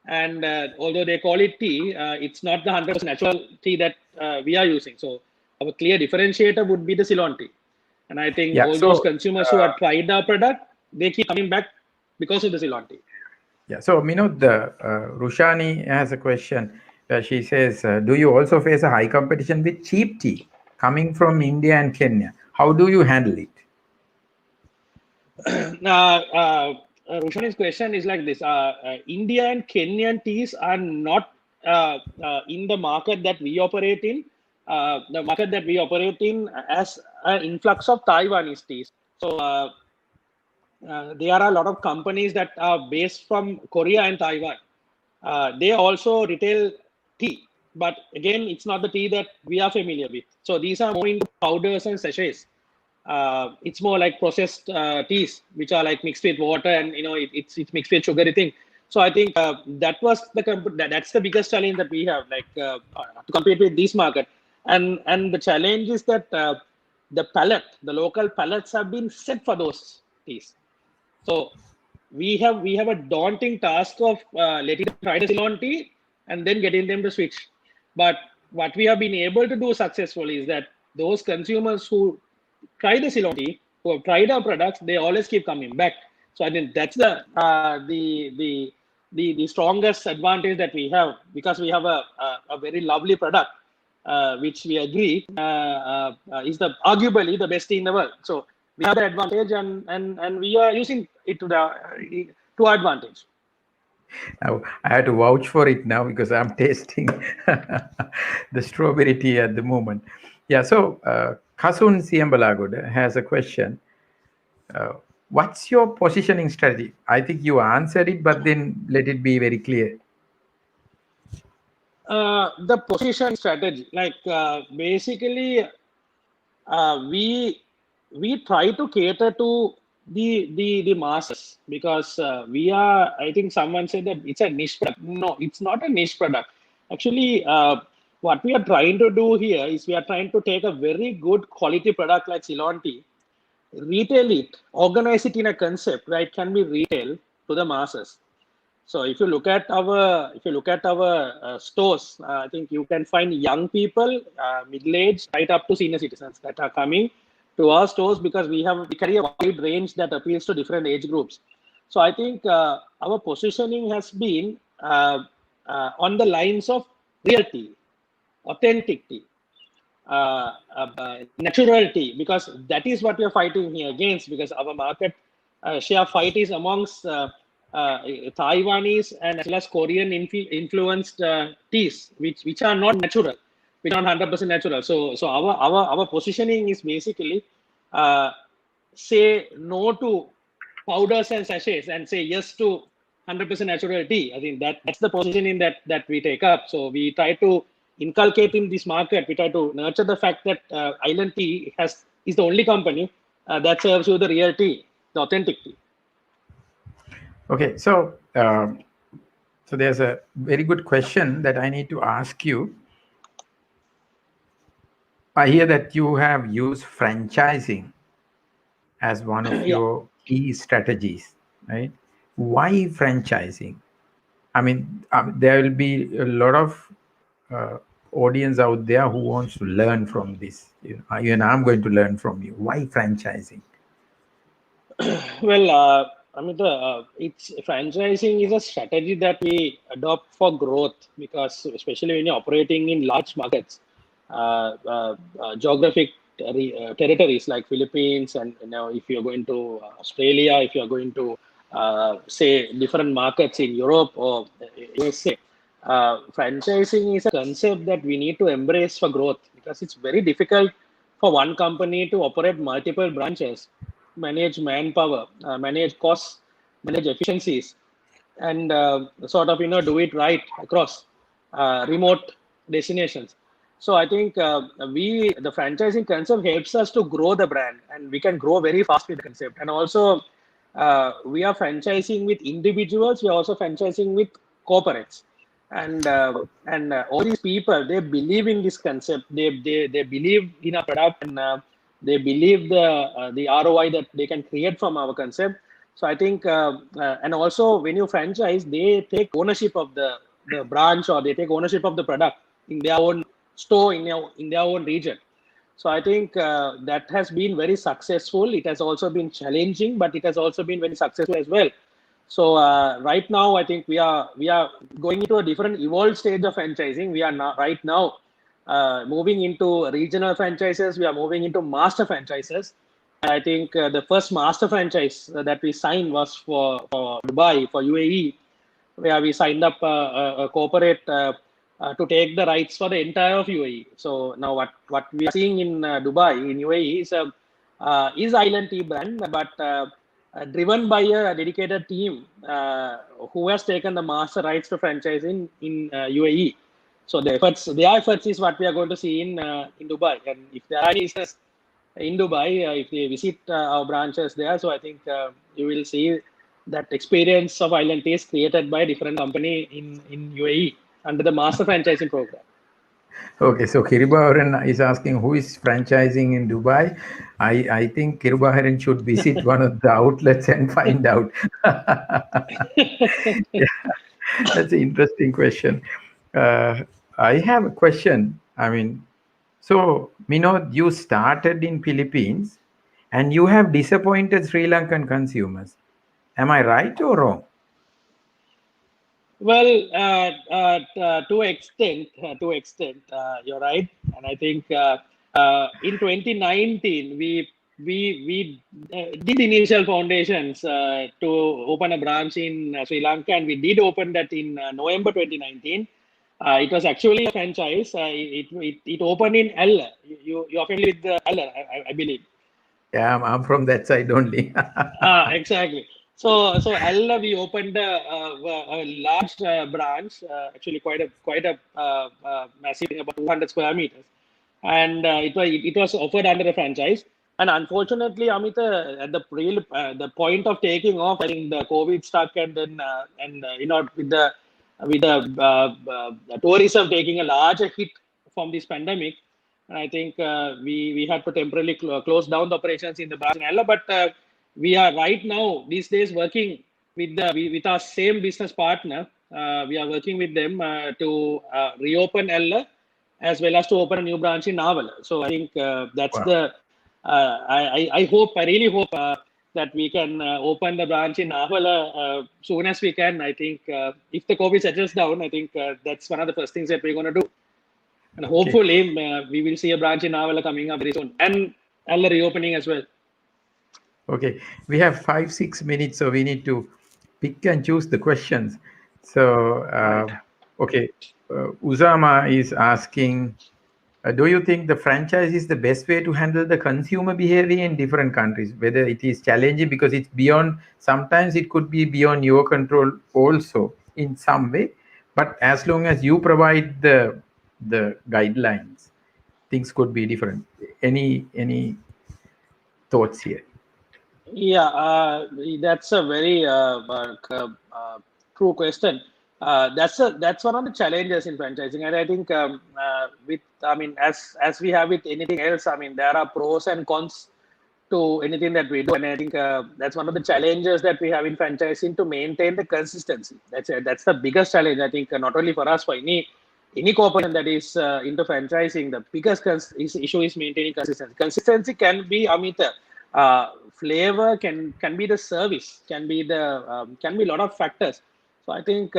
And although they call it tea, it's not the 100% natural tea that we are using. So our clear differentiator would be the Ceylon tea. And I think Yeah. all those So consumers who have tried our product, they keep coming back because of the Ceylon tea. yeah. So the Rushani has a question. She says, "Do you also face a high competition with cheap tea coming from India and Kenya? How do you handle it?" Rushani's question is like this: India and Kenyan teas are not in the market that we operate in. The market that we operate in as an influx of Taiwanese teas. So there are a lot of companies that are based from Korea and Taiwan. They also retail tea, but again, it's not the tea that we are familiar with. So these are more into powders and sachets. It's more like processed teas, which are like mixed with water, and it's mixed with sugary thing. So I think that's the biggest challenge that we have, like to compete with this market. And the challenge is that the local palettes have been set for those teas. So we have a daunting task of letting them try the Ceylon tea and then getting them to switch. But what we have been able to do successfully is that those consumers who try the Ceylon tea, who have tried our products, they always keep coming back. So I think that's the strongest advantage that we have, because we have a very lovely product, which we agree is the arguably the best in the world. So we have the advantage, and we are using it to our advantage. Now, I had to vouch for it now because I'm tasting the strawberry tea at the moment. Yeah, so Kasun Siambalagoda has a question. Uh, what's your positioning strategy? I think you answered it, but then let it be very clear. The position strategy, like basically, we try to cater to the masses, because we are. I think someone said that it's a niche product. No, it's not a niche product. Actually, what we are trying to do here is we are trying to take a very good quality product like Ceylon tea, retail it, organize it in a concept where it can be retail to the masses. So if you look at our stores, I think you can find young people, middle-aged, right up to senior citizens that are coming to our stores, because we carry a wide range that appeals to different age groups. So I think our positioning has been on the lines of reality, authenticity, naturality, because that is what we are fighting here against. Because our market share fight is amongst Taiwanese and as well as Korean influenced teas, which are not natural, which are not 100% natural. So our positioning is basically uh, say no to powders and sachets and say yes to 100% natural tea. I think that's the positioning that we take up. So we try to inculcate in this market. We try to nurture the fact that Island Tea is the only company that serves you the real tea, the authentic tea. Okay, so there's a very good question that I need to ask you. I hear that you have used franchising as one of Yeah. your key strategies, right? Why franchising? I mean, there will be a lot of uh, audience out there who wants to learn from this. Even I'm going to learn from you. Why franchising? Well, it's franchising is a strategy that we adopt for growth because, especially when you're operating in large markets, geographic territories like Philippines, and if you're going to Australia, if you're going to say different markets in Europe or USA, franchising is a concept that we need to embrace for growth because it's very difficult for one company to operate multiple branches, manage manpower, manage costs, manage efficiencies, and sort of do it right across remote destinations. So I think the franchising concept helps us to grow the brand, and we can grow very fast with the concept. And also, we are franchising with individuals. We are also franchising with corporates, and all these people, they believe in this concept. They believe in our product, and they believe the ROI that they can create from our concept. So I think, and also when you franchise, they take ownership of the branch, or they take ownership of the product in their own store, in their own region. So I think that has been very successful. It has also been challenging, but it has also been very successful as well. So right now, I think we are going into a different evolved stage of franchising. We are now right now moving into regional franchises. We are moving into master franchises. I think the first master franchise that we signed was for Dubai, for UAE, where we signed up a corporate to take the rights for the entire of UAE. So now what we are seeing in Dubai, in UAE, is Island Tea brand, but driven by a dedicated team who has taken the master rights to franchise in UAE. So their efforts is what we are going to see in Dubai. And if there are any listeners in Dubai, if they visit our branches there, so I think you will see that experience of island taste created by a different company in UAE under the master franchising program. Okay, so Kiribaharan is asking who is franchising in Dubai. I think Kiribaharan should visit one of the outlets and find out. That's an interesting question. Uh, I have a question. I mean, so Minod, you started in Philippines and you have disappointed Sri Lankan consumers. Am I right or wrong? Well, you're right, and I think in 2019 we did initial foundations to open a branch in Sri Lanka, and we did open that in November 2019. It was actually a franchise. It opened in Ella. You're familiar with the Ella, I believe. Yeah, I'm from that side only. Exactly. So Ella, we opened a large branch, actually quite a massive, about 200 square meters, and it was offered under a franchise. And unfortunately, Amit, at the point of taking off, I think the COVID stuck, and then with the tourism taking a larger hit from this pandemic, and I think we had to temporarily close down the operations in the branch in Ella. But we are right now these days working with our same business partner. We are working with them to reopen Ella, as well as to open a new branch in Naval. So I think that's Wow. the. I really hope that we can open the branch in Naval soon as we can. I think if the COVID settles down, I think that's one of the first things that we're going to do. And Okay. hopefully, we will see a branch in Navala coming up very soon, and Ella reopening as well. Okay, we have 5 6 minutes, so we need to pick and choose the questions. So, Right. okay, Uzama is asking, do you think the franchise is the best way to handle the consumer behavior in different countries? Whether it is challenging because it's beyond, sometimes it could be beyond your control also in some way, but as long as you provide the guidelines, things could be different. Any thoughts here? Yeah, that's a very true question. That's one of the challenges in franchising, and I think as we have with anything else, I mean there are pros and cons to anything that we do, and I think that's one of the challenges that we have in franchising to maintain the consistency. That's the biggest challenge, I think, not only for us, for any corporation that is into franchising. The biggest issue is maintaining consistency. Consistency can be, Amita, flavor, can be the service, can be a lot of factors. So I think,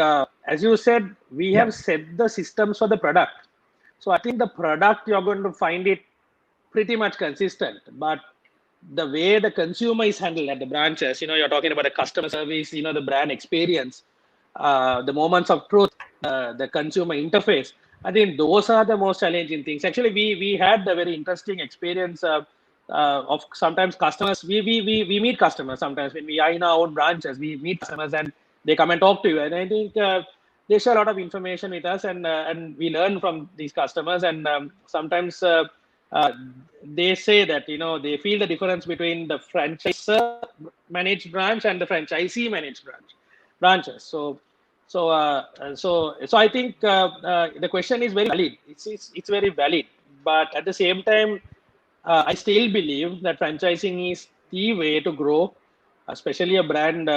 as you said, we Yeah. have set the systems for the product. So I think the product, you're going to find it pretty much consistent, but the way the consumer is handled at the branches, you're talking about the customer service, the brand experience, the moments of truth, the consumer interface. I think those are the most challenging things. Actually, we had a very interesting experience of sometimes customers. We meet customers sometimes when we are in our own branches. We meet customers and they come and talk to you. And I think they share a lot of information with us, and we learn from these customers. And sometimes uh, they say that they feel the difference between the franchisor managed branch and the franchisee managed branches. So I think the question is very valid. It's very valid, but at the same time, I still believe that franchising is the way to grow, especially a brand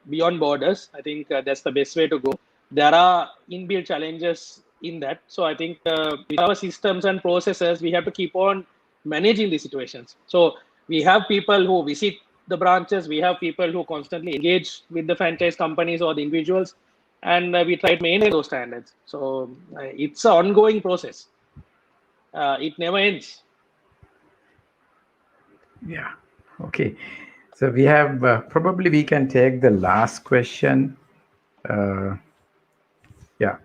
beyond borders. I think that's the best way to go. There are inbuilt challenges in that. So I think with our systems and processes, we have to keep on managing these situations. So we have people who visit the branches, we have people who constantly engage with the franchise companies or the individuals, and we try to maintain those standards. So it's an ongoing process. It never ends. Yeah. Okay. So we have probably we can take the last question. Uh, yeah,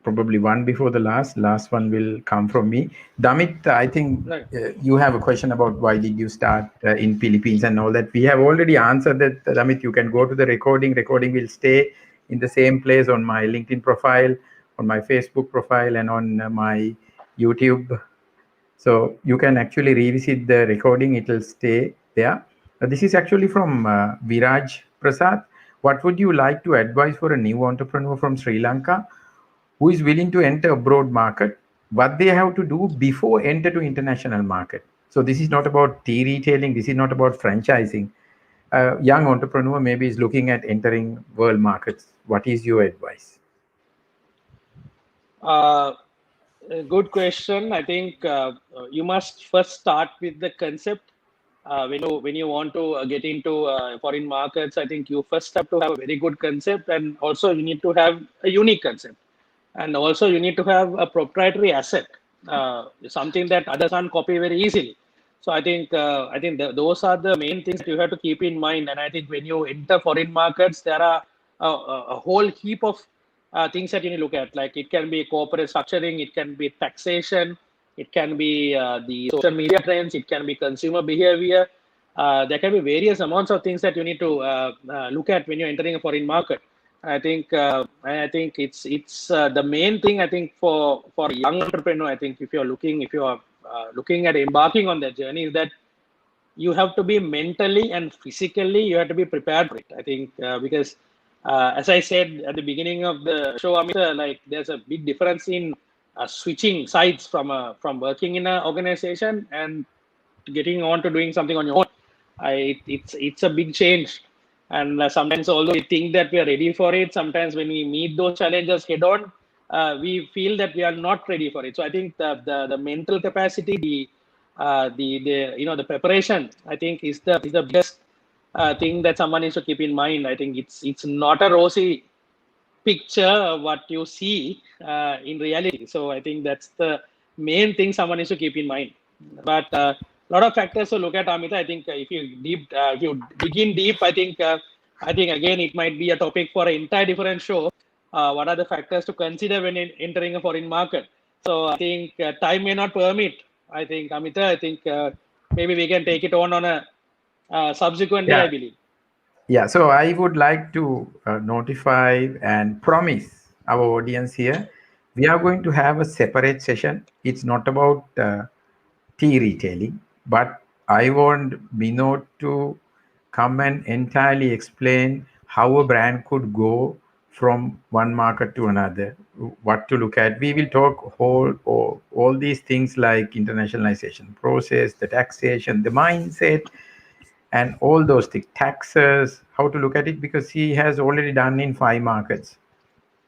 probably one before the last one will come from me. Damit, I think Right. you have a question about why did you start in Philippines and all that. We have already answered that. Damit, you can go to the recording will stay in the same place on my LinkedIn profile, on my Facebook profile, and on my YouTube. So you can actually revisit the recording, it will stay there. This is actually from Viraj Prasad. What would you like to advise for a new entrepreneur from Sri Lanka who is willing to enter abroad market? What they have to do before enter to international market? So this is not about tea retailing. This is not about franchising. A young entrepreneur maybe is looking at entering world markets. What is your advice? Uh, a good question. I think you must first start with the concept. When you want to get into foreign markets, I think you first have to have a very good concept, and also you need to have a unique concept, and also you need to have a proprietary asset, something that others can't copy very easily. So I think those are the main things that you have to keep in mind. And I think when you enter foreign markets, there are a whole heap of things that you need to look at. Like it can be corporate structuring, it can be taxation, it can be the social media trends, it can be consumer behavior. There can be various amounts of things that you need to look at when you're entering a foreign market. I think it's the main thing. I think for a young entrepreneur, I think if you are looking at embarking on that journey, is that you have to be mentally and physically, you have to be prepared for it. I think because as I said at the beginning of the show, Amita, like there's a big difference in switching sides from working in an organization and getting on to doing something on your own. It's a big change, and sometimes although we think that we are ready for it, sometimes when we meet those challenges head on, we feel that we are not ready for it. So I think the mental capacity, the preparation, I think is the biggest thing that someone needs to keep in mind. I think it's not a rosy picture what you see in reality. So I think that's the main thing someone needs to keep in mind. But a lot of factors to look at, Amita. I think if you dig in deep, I think again it might be a topic for an entire different show. What are the factors to consider when entering a foreign market? So I think time may not permit. I think, Amita, I think maybe we can take it on a subsequent day, I Yeah. believe. Yeah, so I would like to notify and promise our audience here we are going to have a separate session. It's not about tea retailing, but I want Minot to come and entirely explain how a brand could go from one market to another, what to look at. We will talk all these things like internationalization process, the taxation, the mindset, and all those things, taxes, how to look at it, because he has already done in 5 markets.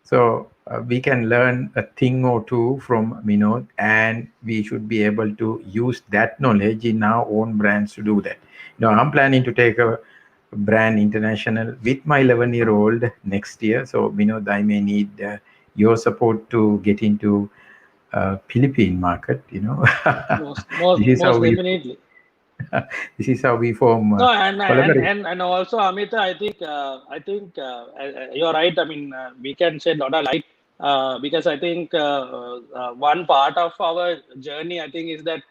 So we can learn a thing or two from Minod, and we should be able to use that knowledge in our own brands to do that. I'm planning to take a brand international with my 11-year-old next year. So Minod, I may need your support to get into Philippine market. This is how Most we definitely. this is how we form No, and collaboration. also Amita, I think you're right. I mean, we can shed a lot of light because I think one part of our journey, I think, is that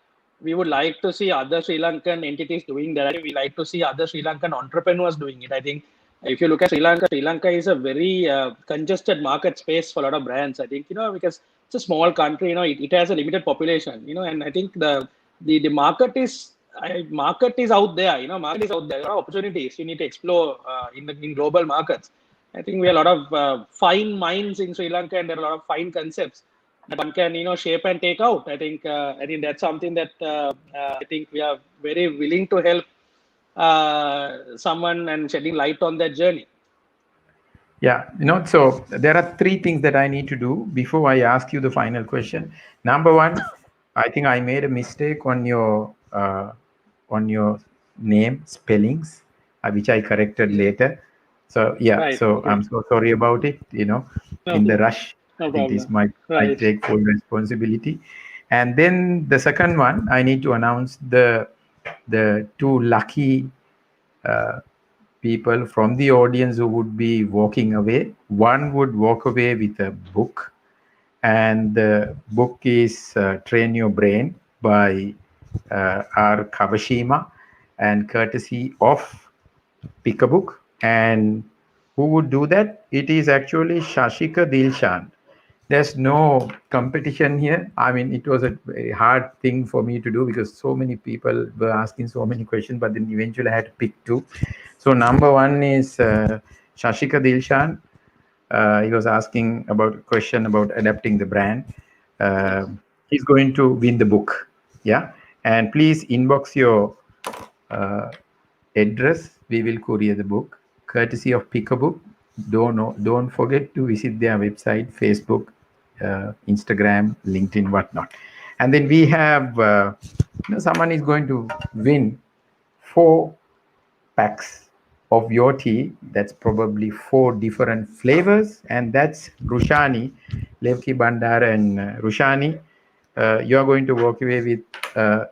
we would like to see other Sri Lankan entities doing that. I think we like to see other Sri Lankan entrepreneurs doing it. I think if you look at Sri Lanka is a very congested market space for a lot of brands. I think because it's a small country, it has a limited population, and I think the market is out there. Market is out there. There are opportunities you need to explore in global markets. I think we have a lot of fine minds in Sri Lanka, and there are a lot of fine concepts that one can shape and take out. I think that's something that I think we are very willing to help someone and shedding light on that journey. Yeah, so there are 3 things that I need to do before I ask you the final question. Number one, I think I made a mistake on your name spellings, which I corrected later. So yeah, Right. so Okay. I'm so sorry about it. No, In the rush, no it is problem. I Right. take full responsibility. And then the second one, I need to announce the 2 lucky people from the audience who would be walking away. One would walk away with a book, and the book is Train Your Brain by R. Kawashima, and courtesy of Pick a Book. And who would do that? It is actually Shashika Dilshan. There's no competition here. I mean, it was a very hard thing for me to do because so many people were asking so many questions, but then eventually I had to pick 2. So number one is Shashika Dilshan. He was asking about a question about adapting the brand. Uh, he's going to win the book. Yeah. And please inbox your uh, address. We will courier the book, courtesy of Pick a Book. Don't forget to visit their website, Facebook, Instagram, LinkedIn, whatnot. And then we have someone is going to win 4 packs of your tea. That's probably 4 different flavors, and that's Rushani, Levki Bandar, and Rushani. You are going to walk away with a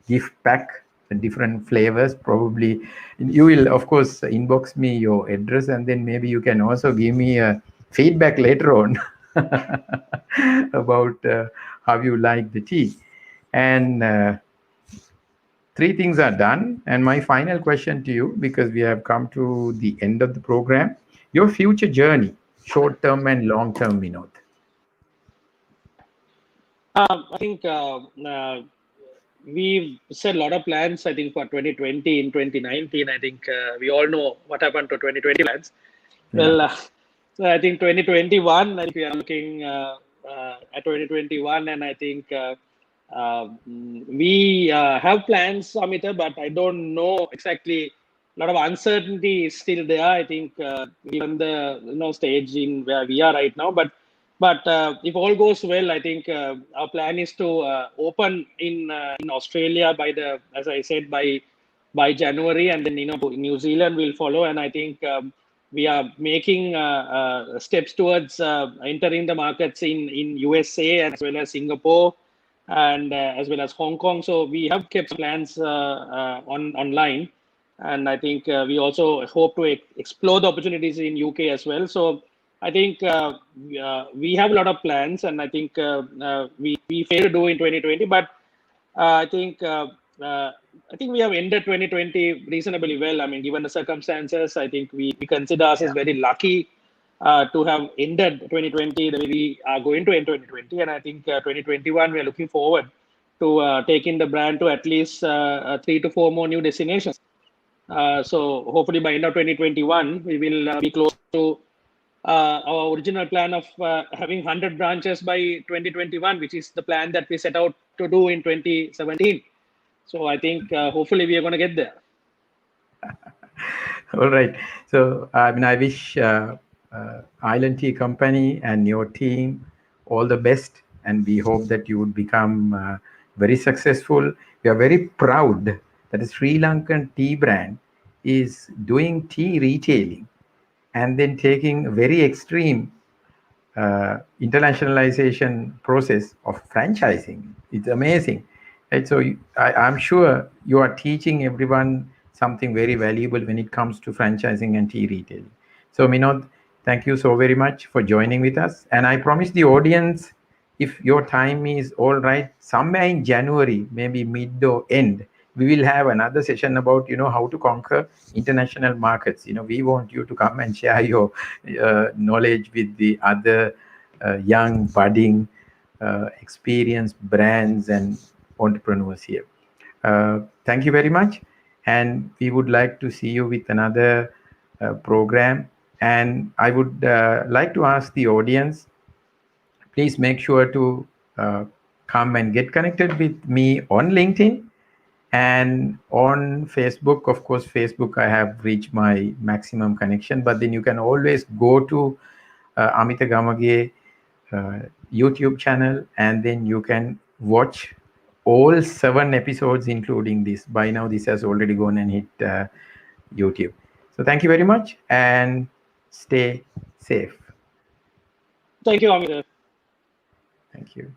gift pack, different flavors. Probably you will, of course, inbox me your address, and then maybe you can also give me a feedback later on about how you like the tea. And 3 things are done. And my final question to you, because we have come to the end of the program, your future journey, short term and long term, Vinod. I think we've set a lot of plans, I think, for 2020 in 2019. I think we all know what happened to 2020 plans. Yeah. Well, so I think 2021, I think we are looking at 2021, and I think we have plans, Amita, but I don't know exactly. A lot of uncertainty is still there. I think given the stage in where we are right now, but if all goes well, I think our plan is to open in Australia as I said, by January, and then New Zealand will follow. And I think we are making steps towards entering the markets in USA as well as Singapore and as well as Hong Kong. So we have kept plans online, and I think we also hope to explore the opportunities in UK as well. So I think we have a lot of plans, and I think we failed to do in 2020, but uh, I think uh, uh, I think we have ended 2020 reasonably well. I mean, given the circumstances, I think we consider ourselves very lucky to have ended 2020 the way we are going to end 2020. And I think 2021 we are looking forward to taking the brand to at least 3 to 4 more new destinations. So hopefully by end of 2021 we will be close to our original plan of having 100 branches by 2021, which is the plan that we set out to do in 2017. So I think hopefully we are going to get there. All right. So, I mean, I wish Island Tea Company and your team all the best, and we hope that you would become very successful. We are very proud that the Sri Lankan tea brand is doing tea retailing and then taking very extreme internationalization process of franchising. It's amazing. Right? So I'm sure you are teaching everyone something very valuable when it comes to franchising and tea retailing. So Minod, thank you so very much for joining with us. And I promise the audience, if your time is all right, somewhere in January, maybe mid or end, we will have another session about how to conquer international markets. We want you to come and share your knowledge with the other young budding experienced brands and entrepreneurs here. Thank you very much, and we would like to see you with another program. And I would like to ask the audience, please make sure to come and get connected with me on LinkedIn and on Facebook. Of course, Facebook, I have reached my maximum connection, but then you can always go to Amita Gamage YouTube channel, and then you can watch all 7 episodes, including this. By now, this has already gone and hit YouTube. So, thank you very much and stay safe. Thank you, Amir. Thank you.